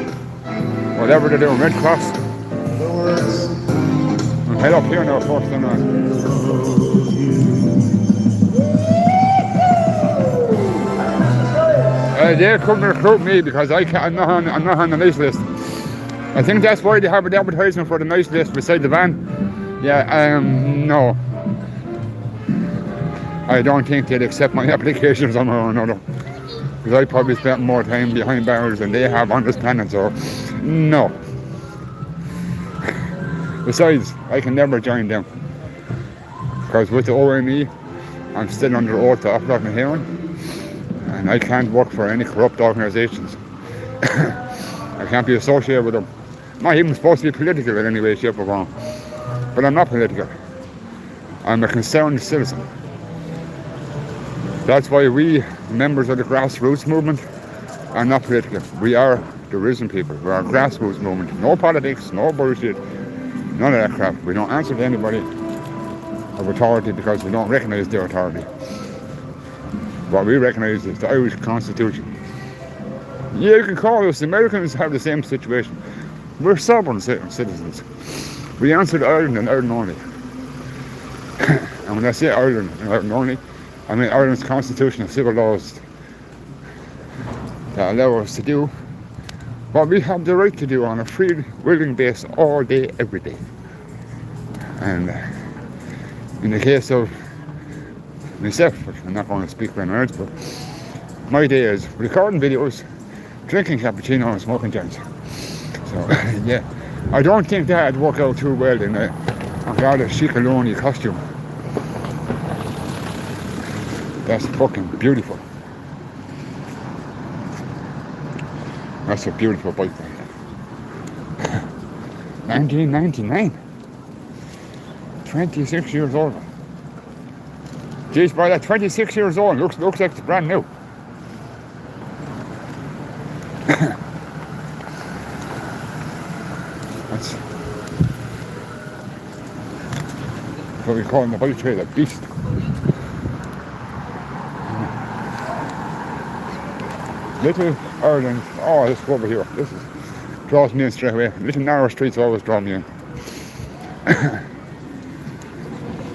Whatever they're doing, Red Cross. in other words, I'll head up here now first and they couldn't recruit me because I'm not on the nice list. I think that's why they have an advertisement for the nice list beside the van. Yeah, no. I don't think they'd accept my application somehow or another. Because I probably spent more time behind bars than they have on this planet, so no. Besides, I can never join them. Because with the OME, I'm still under oath to operate my hearing. And I can't work for any corrupt organisations. I can't be associated with them. I'm not even supposed to be political in any way, shape or form. But I'm not political. I'm a concerned citizen. That's why we, members of the grassroots movement, are not political. We are the risen people. We are a grassroots movement. No politics, no bullshit, none of that crap. We don't answer to anybody of authority because we don't recognise their authority. What we recognise is the Irish Constitution. Yeah, you can call us. The Americans have the same situation. We're sovereign citizens. We answer to Ireland and Ireland only. And when I say Ireland and Ireland only, I mean Ireland's constitution and civil laws that allow us to do what we have the right to do on a free, willing basis all day, every day. And in the case of myself, I'm not going to speak for anyone else, but my day is recording videos, drinking cappuccino and smoking joints. So yeah, I don't think that'd work out too well in a rather chic-alone costume. That's fucking beautiful. That's a beautiful bike. 1999. 26 years old. Jeez, by that 26 years old, looks like it's brand new. That's what we call in the bike trade a beast. Little Ireland. Oh, let's go over here. This draws me in straight away. Little narrow streets always draw me in.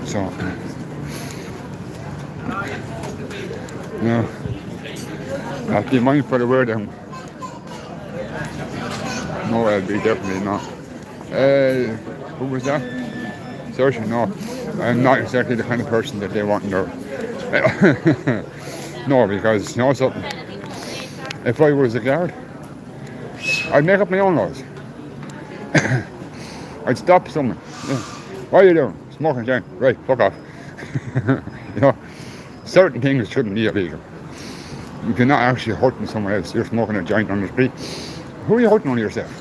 So, no, I'll be mindful of the word. No, I'll be definitely not. Who was that? Seriously, no. I'm not exactly the kind of person that they want in there. No, because you know something. If I was a guard, I'd make up my own laws. I'd stop someone. Yeah. What are you doing? Smoking a joint. Right, fuck off. You know, certain things shouldn't be illegal. If you're not actually hurting someone else, you're smoking a joint on the street. Who are you hurting on yourself?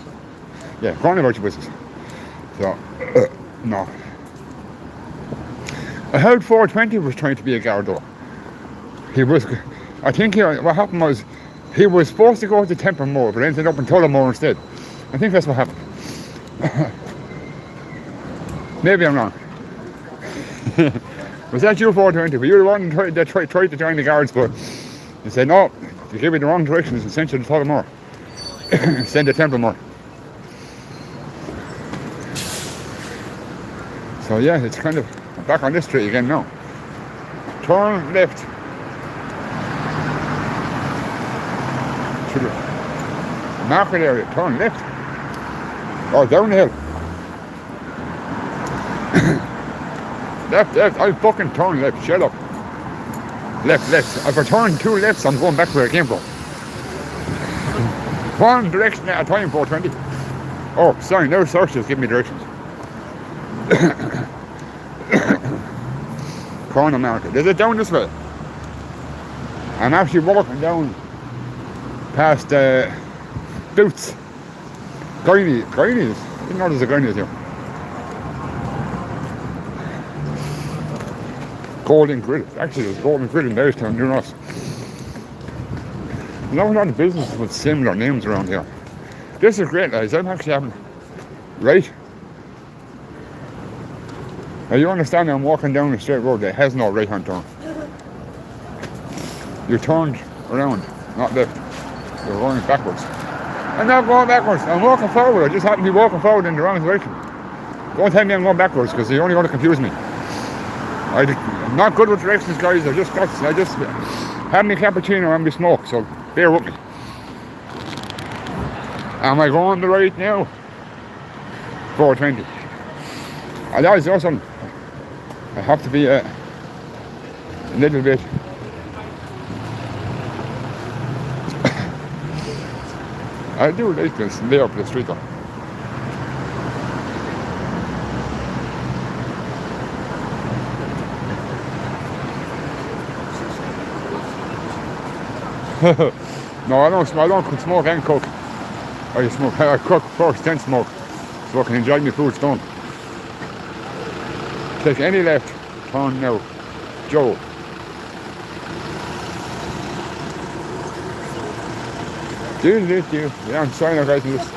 Yeah, go on about your business. So, no. I heard 420 was trying to be a guard though. He was, I think what happened was, he was supposed to go to Templemore, but ended up in Tullamore instead. I think that's what happened. Maybe I'm wrong. Was that you, 420? Were you the one that tried to join the guards, but they said, no, you gave me the wrong directions and sent you to Tullamore. Send to Templemore. So yeah, it's kind of back on this street again now. Turn left. To the market area, turn left. Or down the hill. Left, I'll fucking turn left, shut up. Left. If I turn 2 lefts, I'm going back where I came from. One direction at a time, 420. Oh, sorry, no searches, give me directions. Corner market. Is it down this way? I'm actually walking down past Boots. Guineas. Didn't know there's a guy near here. Golden Grill. Actually, there's Golden Grill in Marystown near us. There's not a lot of businesses with similar names around here. This is great, guys. I'm actually having... Right? Now you understand I'm walking down a straight road that has no right hand turn. You turned around, not left. You're going backwards. I'm not going backwards. I'm walking forward. I just happen to be walking forward in the wrong direction. Don't tell me I'm going backwards because you're only going to confuse me. I'm not good with directions, guys. I just have me cappuccino and me smoke, so bear with me. Am I going the right now? 420. That is awesome. I have to be a little bit I do like this lay up the street though. No, I don't smoke and cook. I cook first, then smoke. So I can enjoy my food stone. Take any left, turn now. Joe. Yeah, I'm sorry now guys, I'm just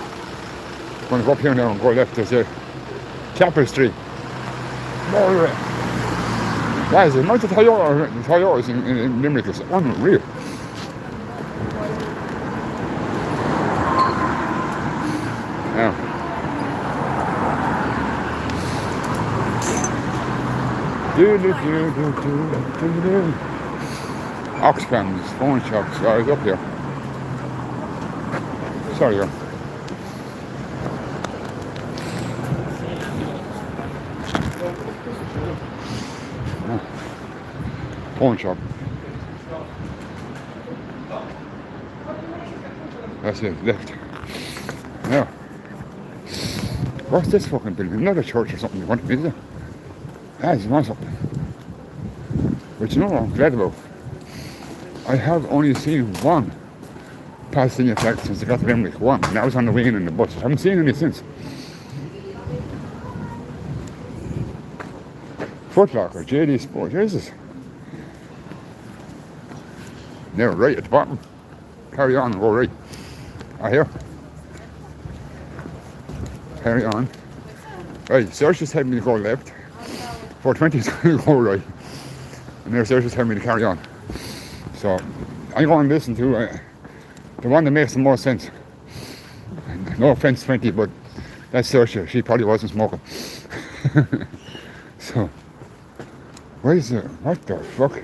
going to go up here now and go left. There's a Chapel Street. Guys, the amount of Toyotas in Limerick is unreal. Yeah. Oxfams, phone shops, guys, up here. Sorry, yeah. Phone shop. That's it, left. Now, what's this fucking building? Another church or something, is it? Ah, it's not something. But you know what I'm glad about? I have only seen one Palestinian flag since I got to Limerick. One, and that was on the way in the bus. I haven't seen any since. Footlocker, JD Sport, Jesus. Now, right at the bottom. Carry on and go right. Here. Carry on. Right, search is telling me to go left. 420 is going to go right. And their search is telling me to carry on. So, I'm going to listen to the one that makes the most sense. No offense, 20, but that's Saoirse. She probably wasn't smoking. So, where is it? What the fuck?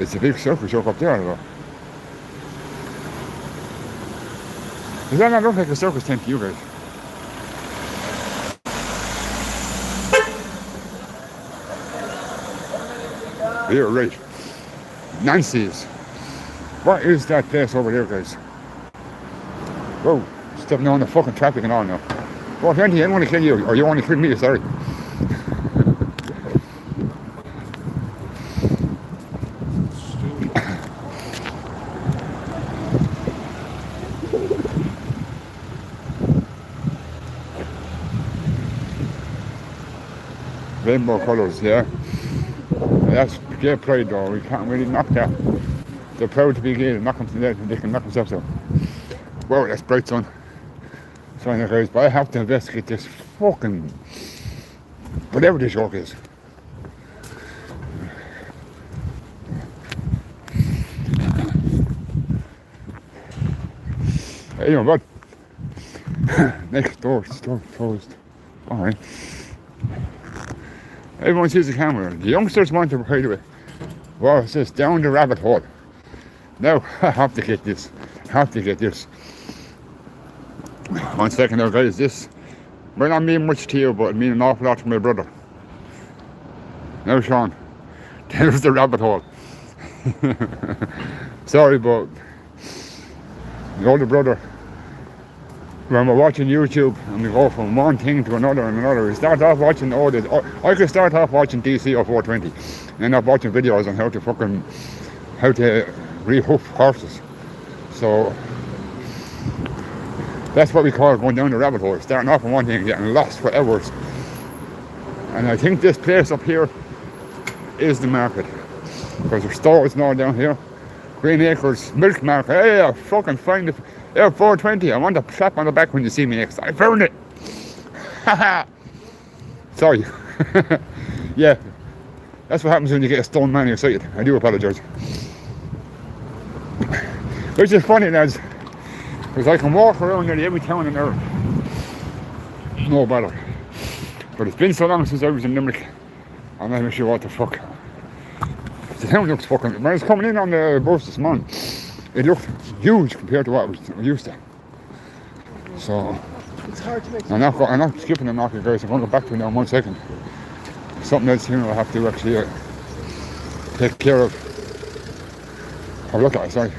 It's a big circle joke up there, though. Does that not look like a circus tent to you guys? You're right. Nancy's. What is that place over there, guys? Whoa, stepping on the fucking traffic and all now. 420, I didn't want to kill you, or you want to kill me, sorry. Rainbow colours, yeah. That's gay pride though, we can't really knock that. They're proud to be gay, they can knock themselves out. Wow, that's bright sun. Sorry now guys, but I have to investigate this fucking... whatever this joke is. Hey, you know what? Next door, store closed. Alright. Everyone sees the camera. The youngsters want to hide away. Well, it says down the rabbit hole. Now, I have to get this. One second now, guys. This might not mean much to you, but it means an awful lot to my brother. Now, Sean, there's the rabbit hole. Sorry, but the older brother, when we're watching YouTube and we go from one thing to another and another, we start off watching audits. I could start off watching DC or 420 and end up watching videos on how to rehoof horses. So That's what we call going down the rabbit hole, starting off on one thing and getting lost for hours. And I think this place up here is the market. Because there's stores now down here. Green Acres Milk Market. Hey, I fucking find it. Air 420. I want to slap on the back when you see me next. I found it. Haha. Sorry. Yeah. That's what happens when you get a stone man excited. I do apologise. Which is funny, lads. Because I can walk around nearly every town in Ireland. No bother. But it's been so long since I was in Limerick. I'm not even sure what the fuck. The town looks fucking... When I was coming in on the bus this morning, it looked huge compared to what we used to. So... It's hard to make I'm not skipping the market, guys. I'm going to go back to it now in 1 second. Something else here I'll have to actually take care of. Have a look at it, sorry.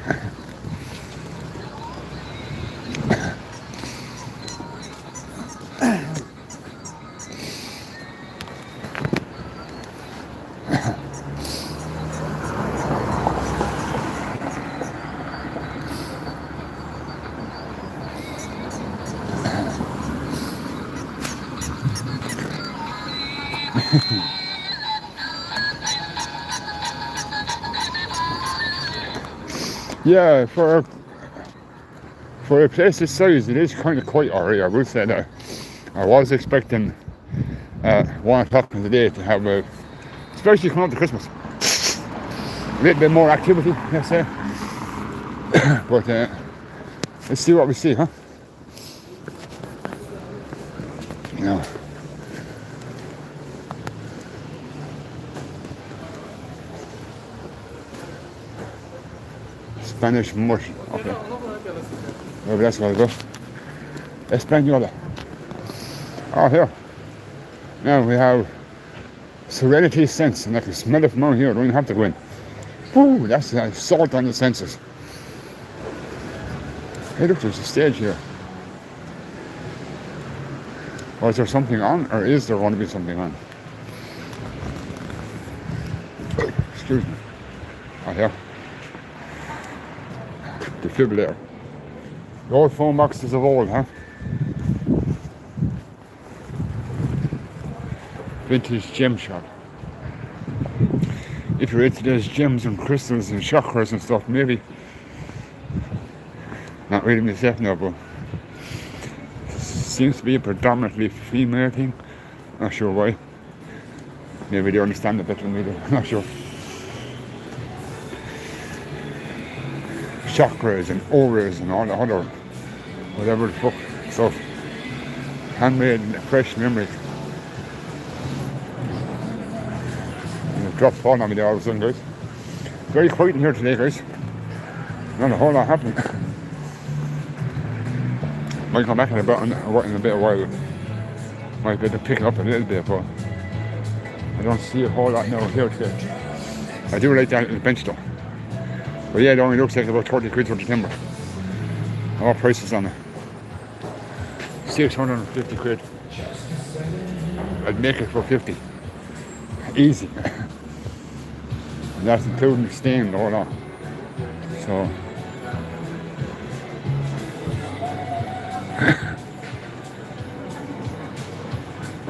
Yeah, for a place this size, it is kind of quite alright. I will say that. I was expecting 1 o'clock in the day to have especially coming up to Christmas, a little bit more activity, let's say. But let's see what we see, huh? Yeah. Spanish mush. Okay. Maybe that's where I go. Española. Oh, here. Now we have Serenity Sense, and I can smell it from out here. I don't even have to go in. Ooh, that's salt on the senses. Hey, look, there's a stage here. Or is there something on, or is there going to be something on? Excuse me. Oh, here. Defibrillator. The old phone boxes of old, huh? Vintage gem shop. If you're into those gems and crystals and chakras and stuff, maybe. Not really myself now, but seems to be a predominantly female thing. Not sure why. Maybe they understand it better than me, not sure. Chakras and auras and all the other whatever the fuck stuff. Handmade fresh Limerick. Drops falling on me there all of a sudden, guys. Very quiet in here today, guys. Not a whole lot happening. Might come back in a bit of while. Might be able to pick it up a little bit, but I don't see a whole lot now here today. I do like that little bench though. But yeah, it only looks like about 30 quid for the timber. All prices on it. 650 quid. I'd make it for 50. Easy. And that's including the stain and all that. So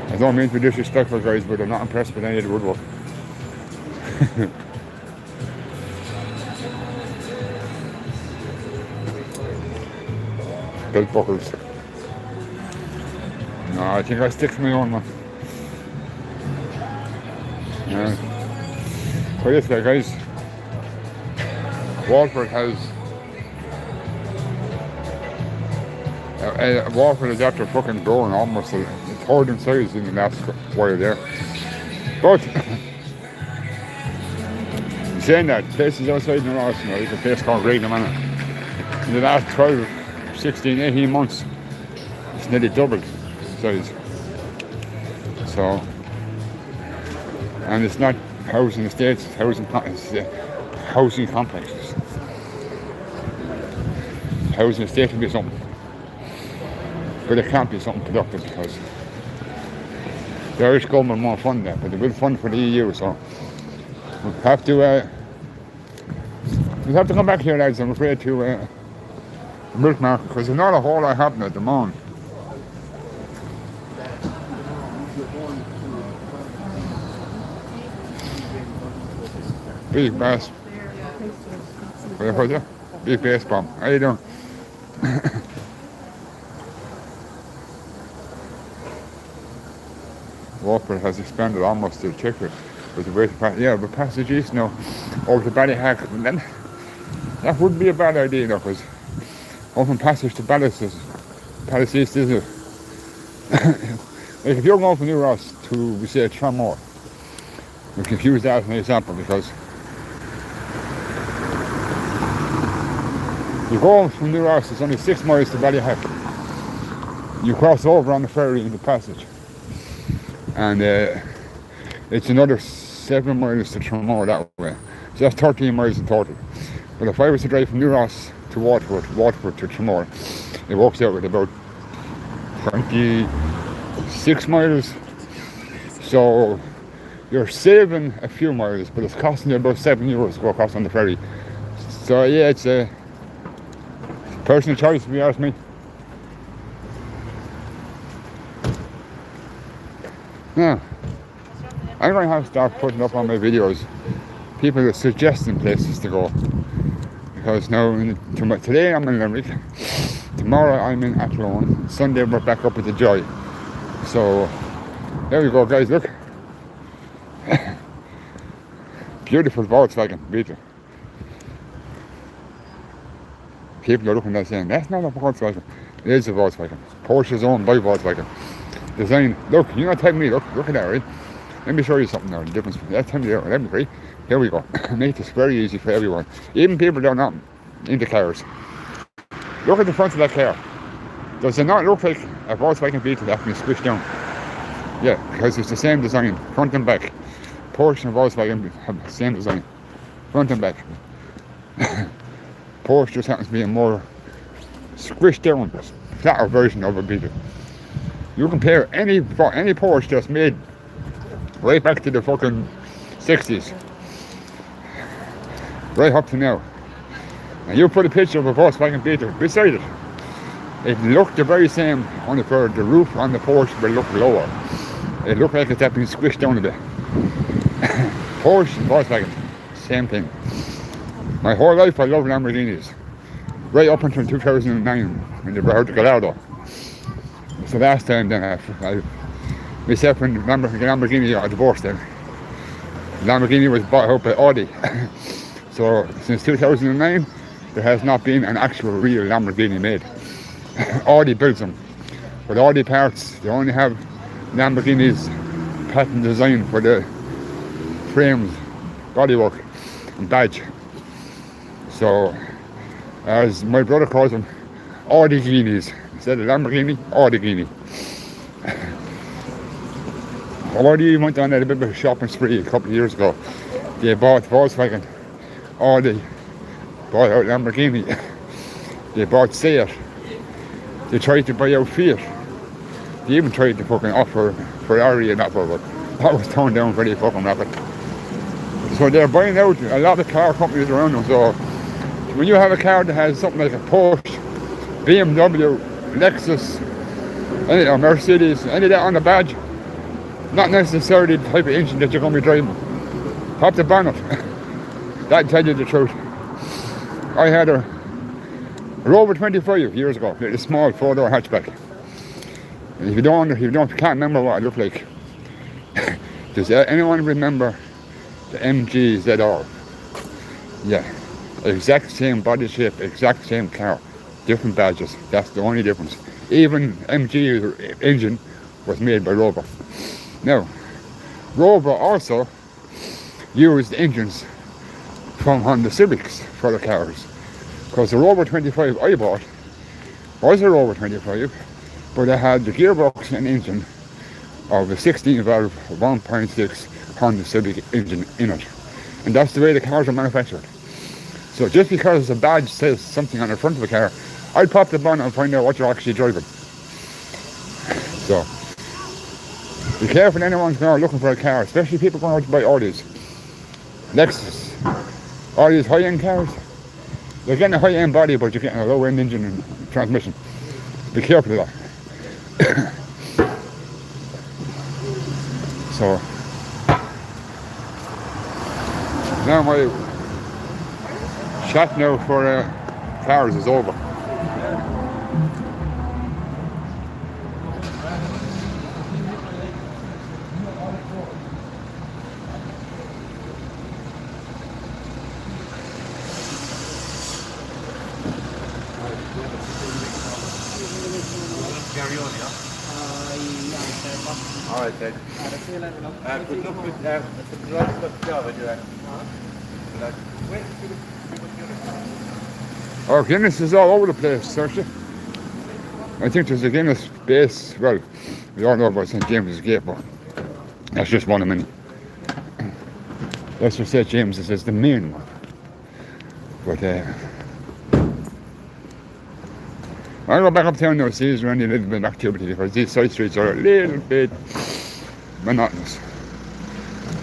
I don't mean to be disrespectful, guys, but I'm not impressed with any of the woodwork. Belt buckles. No, I think I stick to my own one. So this way, guys, Walford has Walford is after fucking growing almost a third in size in the last while there. But saying that, places outside in the Ross, there's a place called Regan Manor. In the last 12, 16, 18 months, it's nearly doubled size. So, and it's not housing estates, it's housing complexes. Housing estate can be something, but it can't be something productive because the Irish government won't fund that, but they will fund for the EU. So we'll have to come back here, lads. I'm afraid to milk market, because there's not a whole lot happening at the moment. Big bass. What was it? Big bass bomb. How you doing? Walker has expanded almost to the checker with the way to pass. Yeah, but past the East now over to Ballyhack. And then that wouldn't be a bad idea though, because open passage to Palace East is it? Like if you're going from New Ross to, we say, Tramore, we can use that as an example because you go from New Ross, it's only 6 miles to Ballyhack. You cross over on the ferry in the passage, and it's another 7 miles to Tramore that way. So that's 13 miles in total. But if I was to drive from New Ross to Waterford to Tramore, it works out at about 26 miles. So you're saving a few miles, but it's costing you about €7 to go across on the ferry. So yeah, it's a personal choice if you ask me. Now, I'm going to have to start putting up on my videos people are suggesting places to go. Because now, today I'm in Limerick, tomorrow I'm in Athlone, Sunday we're back up at the Joy. So, there we go guys, look. Beautiful Volkswagen Beetle. People are looking at that saying, that's not a Volkswagen. It is a Volkswagen. Porsche is owned by Volkswagen. Design, look, you're not telling me, look at that, right? Let me show you something now, the difference. That's telling me there, let me agree. Here we go. Make this very easy for everyone. Even people that are not into cars. Look at the front of that car. Does it not look like a Volkswagen Beetle that can be squished down? Yeah, because it's the same design, front and back. Porsche and Volkswagen have the same design, front and back. Porsche just happens to be a more squished down, flatter version of a Beetle. You compare any Porsche that's made right back to the fucking 60s, right up to now, and you put a picture of a Volkswagen Beetle beside it, it looked the very same, only for the roof on the Porsche will look lower. It looked like it's been squished down a bit. Porsche and Volkswagen, same thing. My whole life I love Lamborghinis, right up until 2009 when they brought out the Gallardo. It's the last time then myself and Lamborghini got divorced then. Lamborghini was bought out by Audi. So since 2009 there has not been an actual real Lamborghini made. Audi builds them. But Audi parts, they only have Lamborghini's patent design for the frames, bodywork and badge. So as my brother calls them, Audi-Ghinis. Instead of Lamborghini, Audi-Gini. Audi went on a bit of a shopping spree a couple of years ago. They bought Volkswagen, Audi, bought out Lamborghini, they bought Seat, they tried to buy out Fiat, they even tried to fucking offer Ferrari and that, but that was turned down very fucking rapid. So they're buying out a lot of car companies around them. So when you have a car that has something like a Porsche, BMW, Lexus, or Mercedes, any of that on the badge, not necessarily the type of engine that you're going to be driving. Pop the bonnet. That'll tell you the truth. I had a Rover 25 years ago, a small 4-door hatchback. And if you can't remember what it looked like, does anyone remember the MG ZR? Yeah, exact same body shape, exact same car, different badges. That's the only difference. Even MG engine was made by Rover. Now, Rover also used engines from Honda Civics for the cars, because the Rover 25 I bought was a Rover 25, but it had the gearbox and engine of a 16-valve 1.6 Honda Civic engine in it, and that's the way the cars are manufactured. So just because the badge says something on the front of the car, I'd pop the bonnet and find out what you're actually driving. So be careful anyone's going looking for a car, especially people going out to buy Audis, Lexus, all these high-end cars. You're getting a high-end body, but you're getting a low-end engine and transmission. Be careful of that. So now my chat now for cars is over. Carry on, yeah? All right, then. Good luck with the last job, anyway. Oh, Guinness is all over the place, search it. I think there's a Guinness base, well, we all know about St. James's Gate, but that's just one of many. Let's just say James's is the main one. But I'll go back uptown now, see is there any little bit of activity, because these side streets are a little bit monotonous.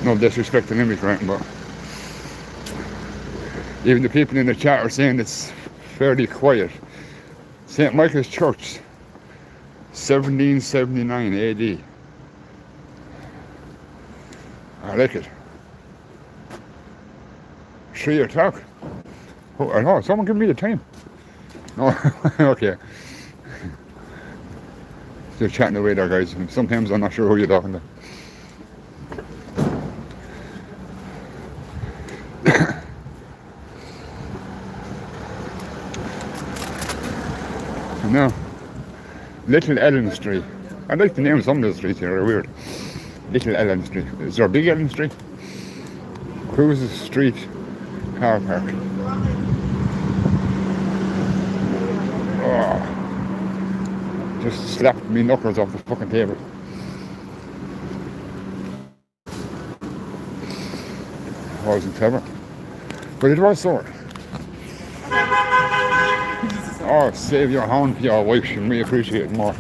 No disrespect to Limerick, right, but even the people in the chat are saying it's fairly quiet. St. Michael's Church, 1779 AD. I like it. 3 o'clock. Oh, I know, someone give me the time. No, okay. Still chatting away there, guys. Sometimes I'm not sure who you're talking to. Now, Little Ellen Street. I like the name of some of the streets here, they're weird. Little Ellen Street. Is there a big Ellen Street? Cruises Street Car Park. Oh, just slapped me knuckles off the fucking table. Wasn't clever, but it was sore. Oh, save your hand for your wife, she may appreciate it more.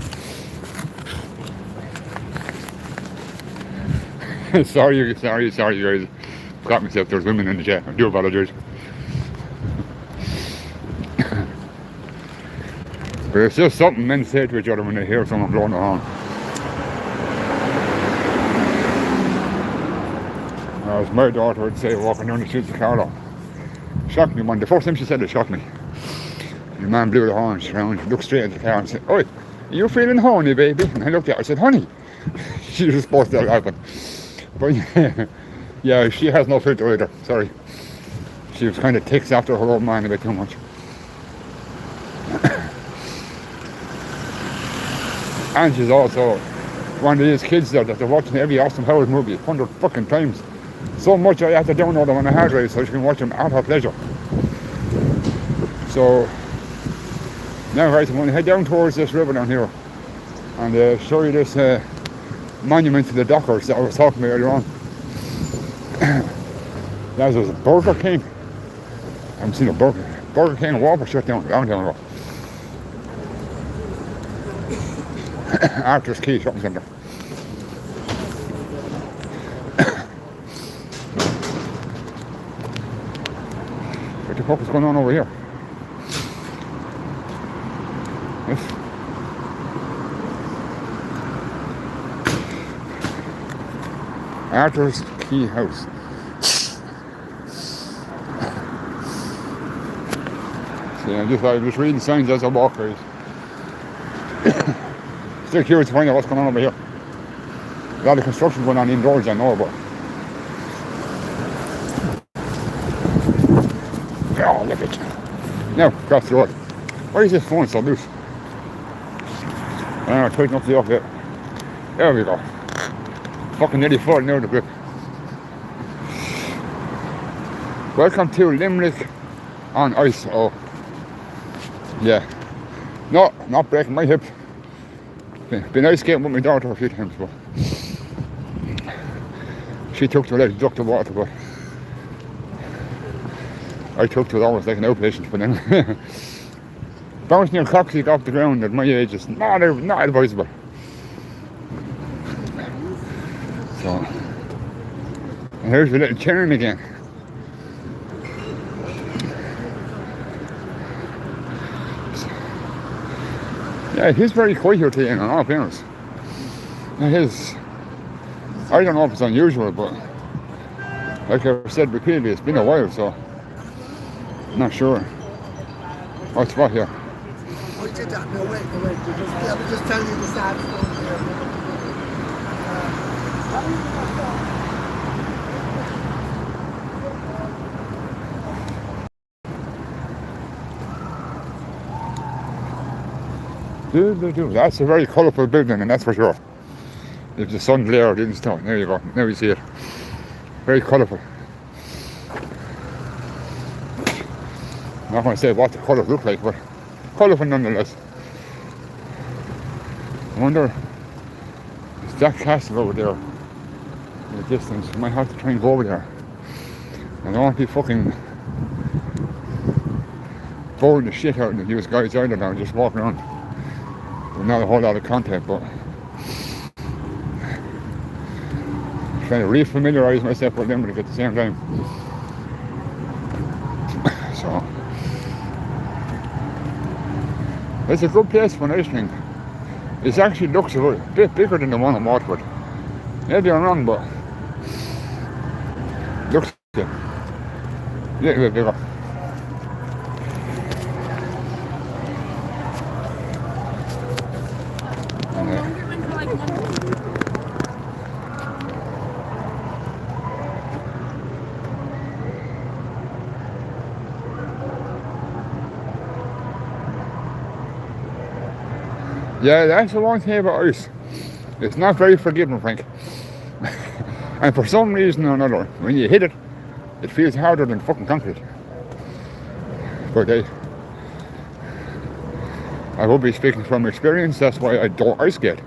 sorry guys. Got myself, there's women in the chat. I do apologize. But it's just something men say to each other when they hear someone blowing the horn. As my daughter would say, walking down the streets of Carlow. Shocked me, man. The first time she said it shocked me. The man blew the horn, she looked straight at the car and said, "Oi, are you feeling horny, baby?" And I looked at her, I said, "Honey." She was supposed to happen. But yeah, she has no filter either, sorry. She was kind of ticks after her old man a bit too much. And she's also one of these kids there that they're watching every Austin Powers movie 100 fucking times. So much I have to download them on a hard drive so she can watch them at her pleasure. So now guys, I'm going to head down towards this river down here and show you this monument to the dockers that I was talking about earlier on. That was a Burger King. I haven't seen a Burger King and Whopper shut down a long time ago. Arthur's Key Shopping Centre. What the fuck is going on over here? Yes. Arthur's Key House. See, I'm just reading signs as I walk, guys. Still curious to find out what's going on over here. A lot of construction going on indoors, I know, but oh, look at it. Now, across the road. Why is this phone so loose? Tighten up the up there. There we go. Fucking nearly falling out of the grip. Welcome to Limerick on ice. Oh, yeah. No, not breaking my hip. Been ice skating with my daughter a few times, but she took to like duck the water, but I took to it almost like an outpatient. But then bouncing your coccyx off the ground at my age is not advisable. So, and here's the little turn again. Yeah, he's very quiet here today, in all fairness. I don't know if it's unusual, but like I've said repeatedly, it's been a while, so I'm not sure. What's what here? Oh, you did that? No, wait. I'm just telling you the sad story here. That's a very colourful building, and that's for sure. If the sun glared in stone, there you go. Now you see it. Very colourful. I'm not going to say what the colours look like, but colourful nonetheless. I wonder, is that castle over there in the distance? You might have to try and go over there. I don't want to be fucking boring the shit out of the US guys either now, just walking around. There's not a whole lot of content, but trying to re-familiarise myself with Limerick at the same time. So it's a good place for an ice rink. It actually looks a bit bigger than the one in Waterford. Maybe I'm wrong, but looks a little bit bigger. Yeah, that's the one thing about ice. It's not very forgiving, Frank. And for some reason or another, when you hit it, it feels harder than fucking concrete. But I will be speaking from experience. That's why I don't ice skate,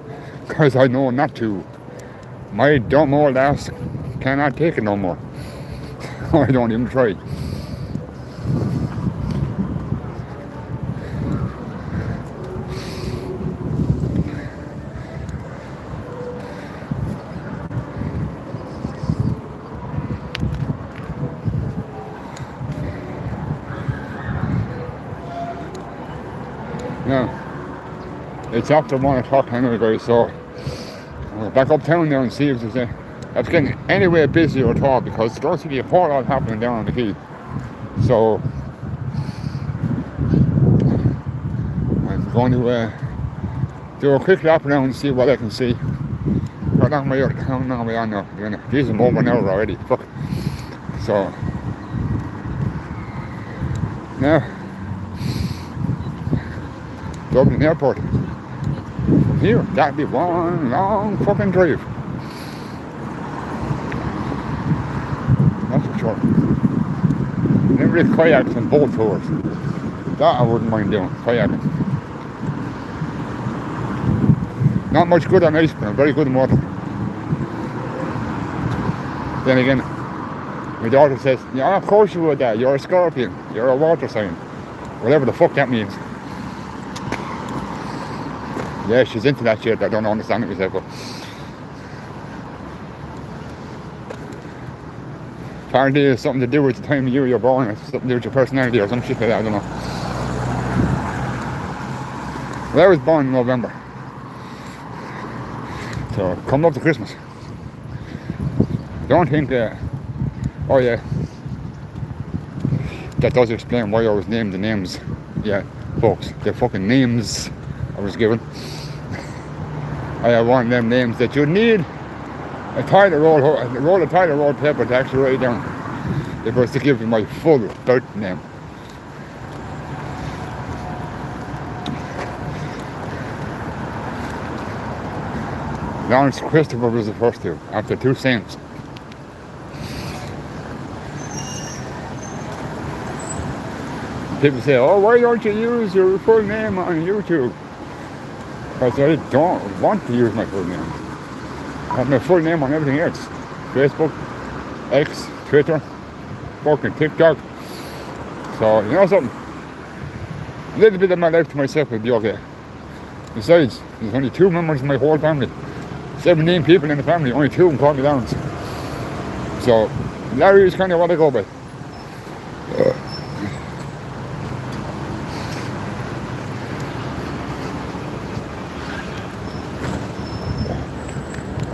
because I know not to. My dumb old ass cannot take it no more. I don't even try. Now, it's after 1 o'clock anyway, guys, so I'll go back uptown there and see if there's it's getting anywhere busier at all, because there don't seem to be a whole lot happening down on the quay. So I'm going to do a quick lap around and see what I can see. How long am I on now? Jesus, I'm over an hour already. Fuck. So now, Dublin Airport. From here, that'd be one long fucking drive. That's for sure. Limerick kayaks and boat tours. That I wouldn't mind doing, kayaking. Not much good on ice, but I'm very good in water. Then again, my daughter says, yeah, of course you would, Dad. You're a scorpion. You're a water sign. Whatever the fuck that means. Yeah, she's into that shit. I don't understand it myself, but apparently it's something to do with the time of year you're born. It's something to do with your personality or some shit like that. I don't know. Well, I was born in November, so coming up to Christmas. Don't think oh yeah, that does explain why I was named the names. Yeah, folks, the fucking names I was given. I have one of them names that you need a roll of title roll paper to actually write down if I was to give you my full birth name. Lawrence Christopher was the first two, after two saints. People say, oh, why don't you use your full name on YouTube? Because I don't want to use my full name. I have my full name on everything else. Facebook, X, Twitter, fucking TikTok. So, you know something? A little bit of my life to myself would be okay. Besides, there's only 2 members in my whole family. 17 people in the family, only 2 can call me Lawrence. So, Larry is kind of what I go by.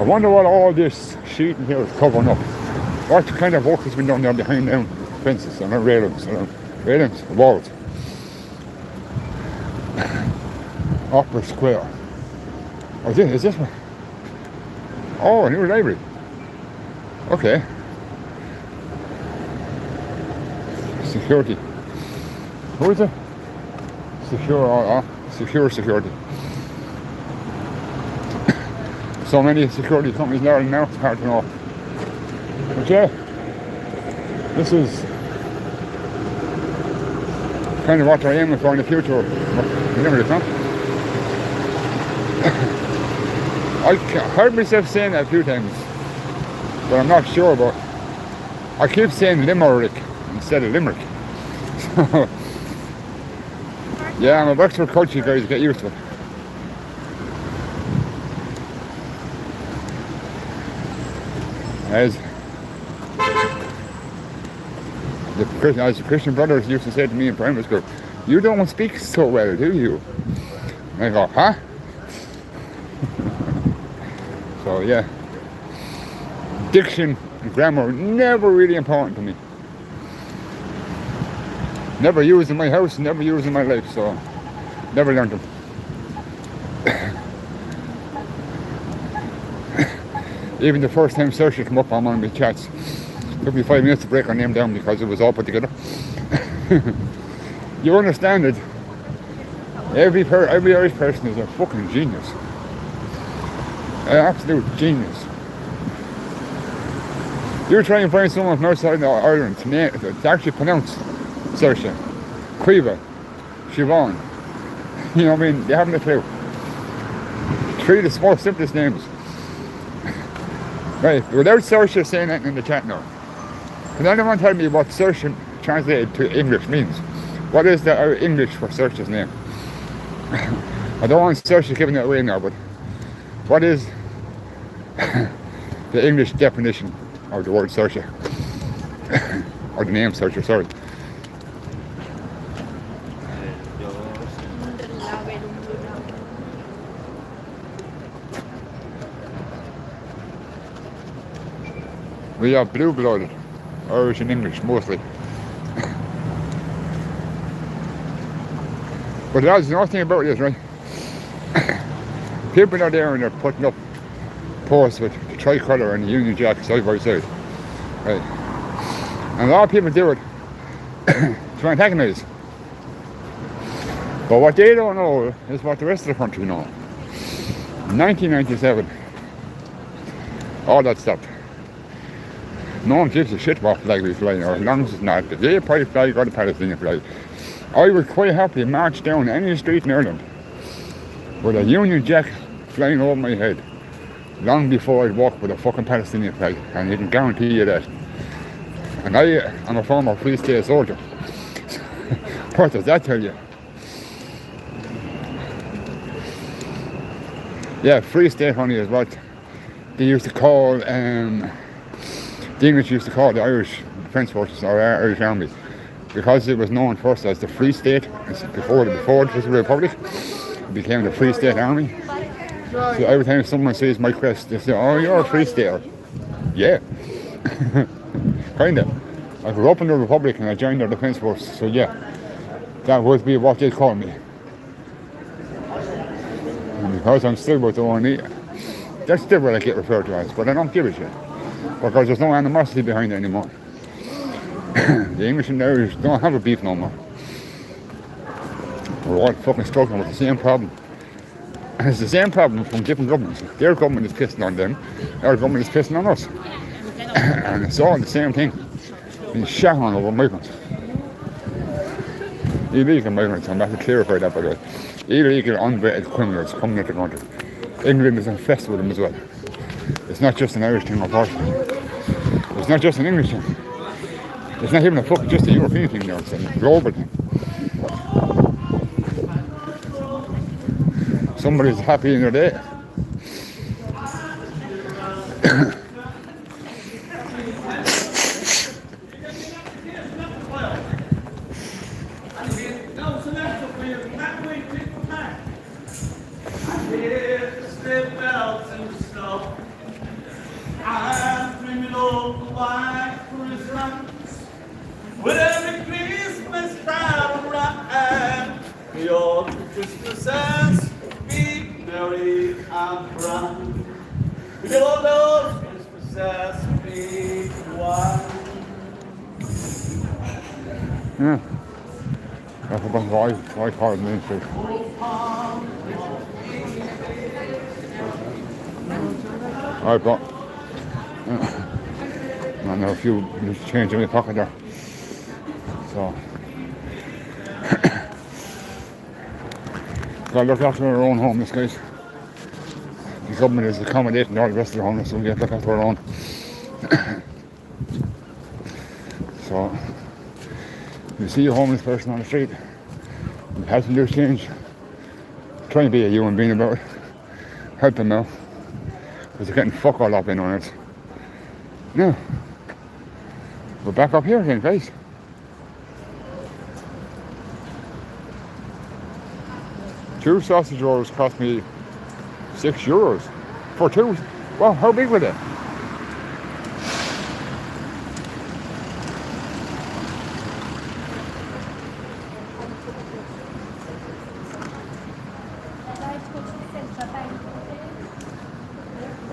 I wonder what all this sheeting here is covering up. What kind of work has been done there behind them fences and railings, walls. Opera Square. Oh, is this one? Oh, a new library. Okay. Security. Who is it? Security. So many security companies now, it's hard to know. But yeah, this is kind of what they're aiming for in the future. You never know. I heard myself saying that a few times, but I'm not sure about. I keep saying Limerick instead of Limerick. So, yeah, I'm a Wexford culture, guys, get used to it. As the Christian brothers used to say to me in primary school, "You don't speak so well, do you?" And I go, "Huh?" So yeah, diction and grammar never really important to me. Never used in my house, never used in my life, so never learned them. Even the first time Saoirse came up on one of my chats, took me 5 minutes to break her name down because it was all put together. You understand it? Every Irish person is a fucking genius. An absolute genius. You try and find someone from outside Ireland to actually pronounce Saoirse, Cueva, Siobhan. You know what I mean? They haven't a clue. Three of the most simplest names. Right, without Saoirse saying anything in the chat now, can anyone tell me what Saoirse translated to English means? What is the English for Saoirse's name? I don't want Saoirse giving it away now, but what is the English definition of the word Saoirse? Or the name Saoirse, sorry. We are blue-blooded, Irish and English mostly. But that's nothing about this, right? People are there and they're putting up posts with the tricolour and the Union Jack side by side. Right. And a lot of people do it to antagonise. But what they don't know is what the rest of the country know. 1997, all that stopped. No one gives a shit what flag we fly, or as long as it's not the gay pride flag or the Palestinian flag. I would quite happily march down any street in Ireland with a Union Jack flying over my head long before I'd walk with a fucking Palestinian flag, and you can guarantee you that. And I am a former Free State soldier. What does that tell you? Yeah, Free State, honey, is what they used to call, the English used to call the Irish Defence Forces or Irish Army, because it was known first as the Free State. Before it was a republic, it became the Free State Army. So every time someone says my crest, they say, "Oh, you're a Free Stater." Yeah, kinda. I grew up in the republic and I joined the Defence Force, so yeah, that would be what they call me. And because I'm still with the ONE, that's still what I get referred to as, but I don't give a shit. Because there's no animosity behind it anymore. The English and the Irish don't have a beef no more. We're all fucking struggling with the same problem. And it's the same problem from different governments. Their government is pissing on them, our government is pissing on us. And it's all the same thing. Being shot on over migrants. Illegal migrants, I'm about to clarify that by the way. Illegal, unvetted criminals coming into the country. England is infested with them as well. It's not just an Irish thing, unfortunately. It's not just an English thing. It's not even just a European thing now, it's a global thing. Somebody's happy in their day. With every Christmas time around, we all Christmases be merry and bright. We all those Christmases be white. Yeah. That's about why hard Main Street. I've got I know a few loose change in my pocket there. So gotta look after our own homeless guys. The government is accommodating all the rest of the homeless, so we have to look after our own. So if you see a homeless person on the street and has some loose change, try and be a human being about it. Help them out. Because they're getting fuck all up in on it. Now, we're back up here again, guys. Two sausage rolls cost me €6 for two. Well, how big were they?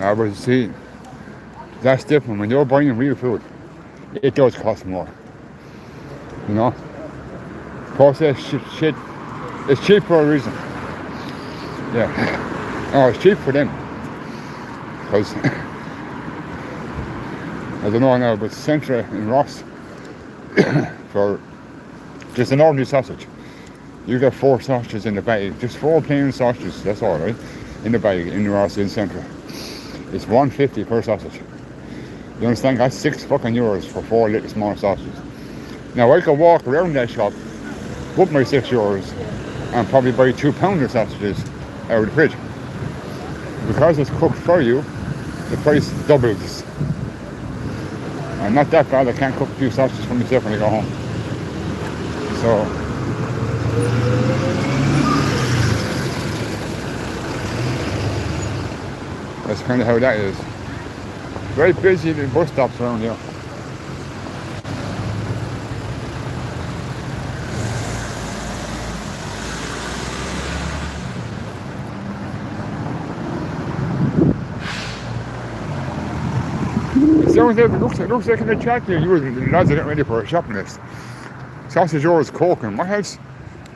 I was see, that's different. When you're buying real food, it does cost more. You know? Processed shit, it's cheap for a reason. Yeah. Oh, it's cheap for them. Because, I don't know now, but Centra in Ross, for just an ordinary sausage, you get 4 sausages in the bag. Just 4 plain sausages, that's all, right? In the bag, in Ross, in Centra. It's $1.50 per sausage. You understand? That's €6 for 4 little small sausages. Now I could walk around that shop with my €6 and probably buy 2-pounder sausages out of the fridge. Because it's cooked for you, the price doubles. I'm not that bad, I can't cook a few sausages for myself when I go home. So that's kind of how that is. Very busy, the bus stops around here. It sounds like, it looks like in the chat here, you the lads are getting ready for a shopping list. Sausage rolls, Coke, and what else?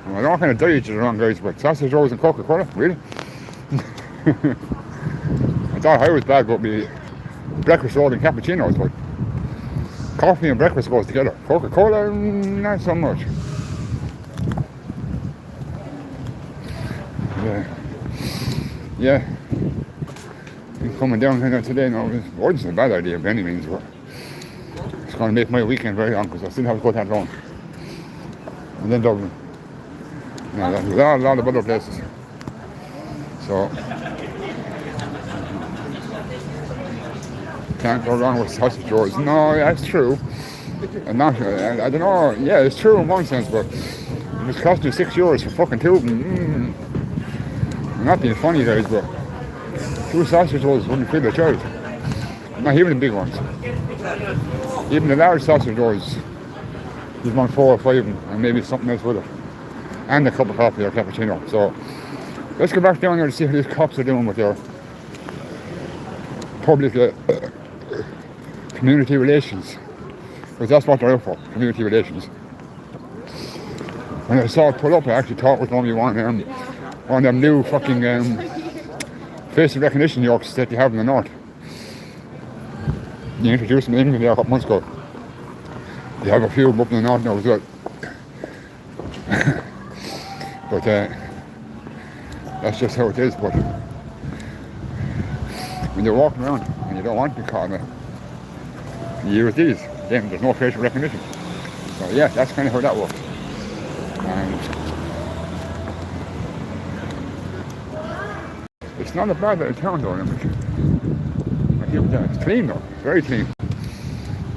Well, I'm not going to diet you wrong, guys, but sausage rolls and Coca-Cola, really? I thought I was bad about me breakfast roll and cappuccinos, but coffee and breakfast goes together. Coca-Cola, not so much. Yeah. I'm coming down here today now. It wasn't a bad idea by any means, but it's going to make my weekend very long because I still have to go to that long. And then Dublin. Yeah, there's a lot of other places. So can't go wrong with sausage rolls. No, that's true. And not, I don't know. Yeah, it's true in one sense, but if it's costing you €6 for fucking 2 of them, I'm not being funny, guys, but 2 sausage rolls wouldn't feed a child. Not even the big ones. Even the large sausage rolls, you'd want 4 or 5 and maybe something else with it. And a cup of coffee or cappuccino. So let's go back down there to see how these cops are doing with their public community relations. Because that's what they're out for, community relations. When I saw it pull up, I actually thought it was going to be one of them new fucking face recognition yokes that you have in the north. You introduced them in England there a couple months ago. You have a few up in the north now as well. But that's just how it is. But when you're walking around and you don't want to be caught in it, you use these. Then there's no facial recognition. So yeah, that's kind of how that works. And it's not a bad little town though. It's clean though, very clean.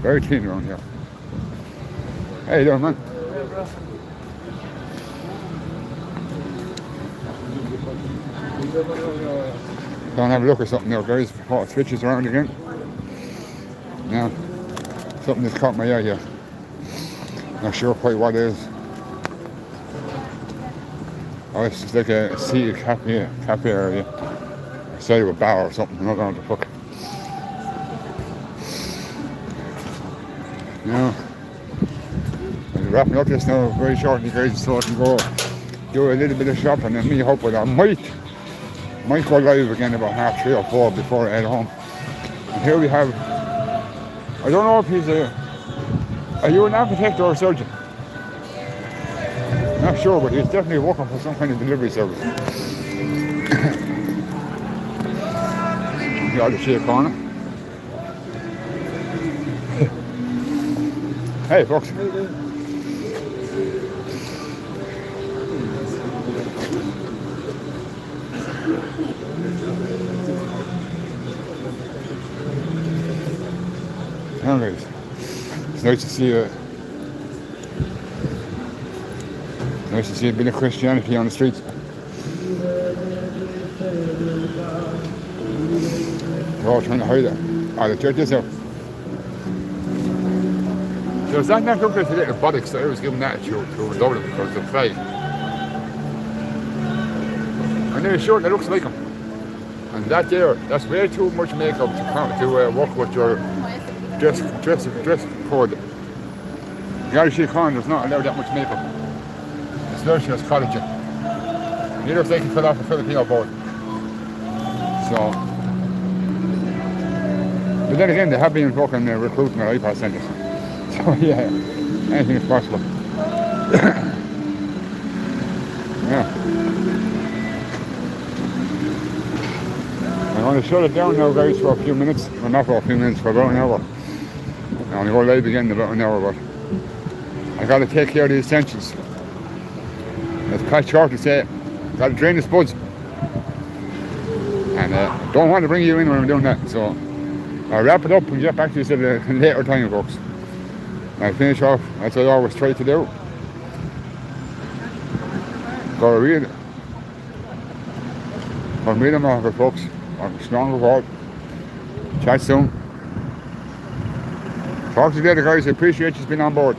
Very clean around here. How you doing, man? Gonna have a look at something now, guys, before it switches around again. Now, something that's caught my eye here. Not sure quite what it is. Oh, it's just like a seated cafe area. Side of a bar or something. I'm not going to fuck. Yeah. I'm wrapping up just now very shortly, guys, so I can go do a little bit of shopping and me hoping I might go live again about 3:30 or 4 before I head home. And here we have, I don't know if he's are you an architect or a surgeon? Not sure, but he's definitely working for some kind of delivery service. Got the shake on it. Hey, folks. Anyways, it's nice to see a bit of Christianity on the streets. They're all trying to hide it. Oh, the church is out. So is that not look like the little buttocks that I was giving that to Dublin because of the flag? I'm nearly sure that looks like him. And that there, that's way too much makeup to work with your dress code. The Irish economy does not allow that much makeup. Especially as collagen. Neither if they can fill off a Filipino board. So, but then again, they have been fucking recruiting at iPad centres. So yeah, anything is possible. Yeah. I'm going to shut it down now, guys, for a few minutes. Well, not for a few minutes, for about an hour. I'm going to go live again in about an hour, but I got to take care of the essentials. As Pat Shorty said, got to drain the spuds. And don't want to bring you in when I'm doing that, so I'll wrap it up and get back to you at a later time, folks. I'll finish off, as I always try to do. Gotta read it. I'll meet them over, folks. I'm strong with all. Chat soon. Talk to you later, guys. I appreciate you being on board.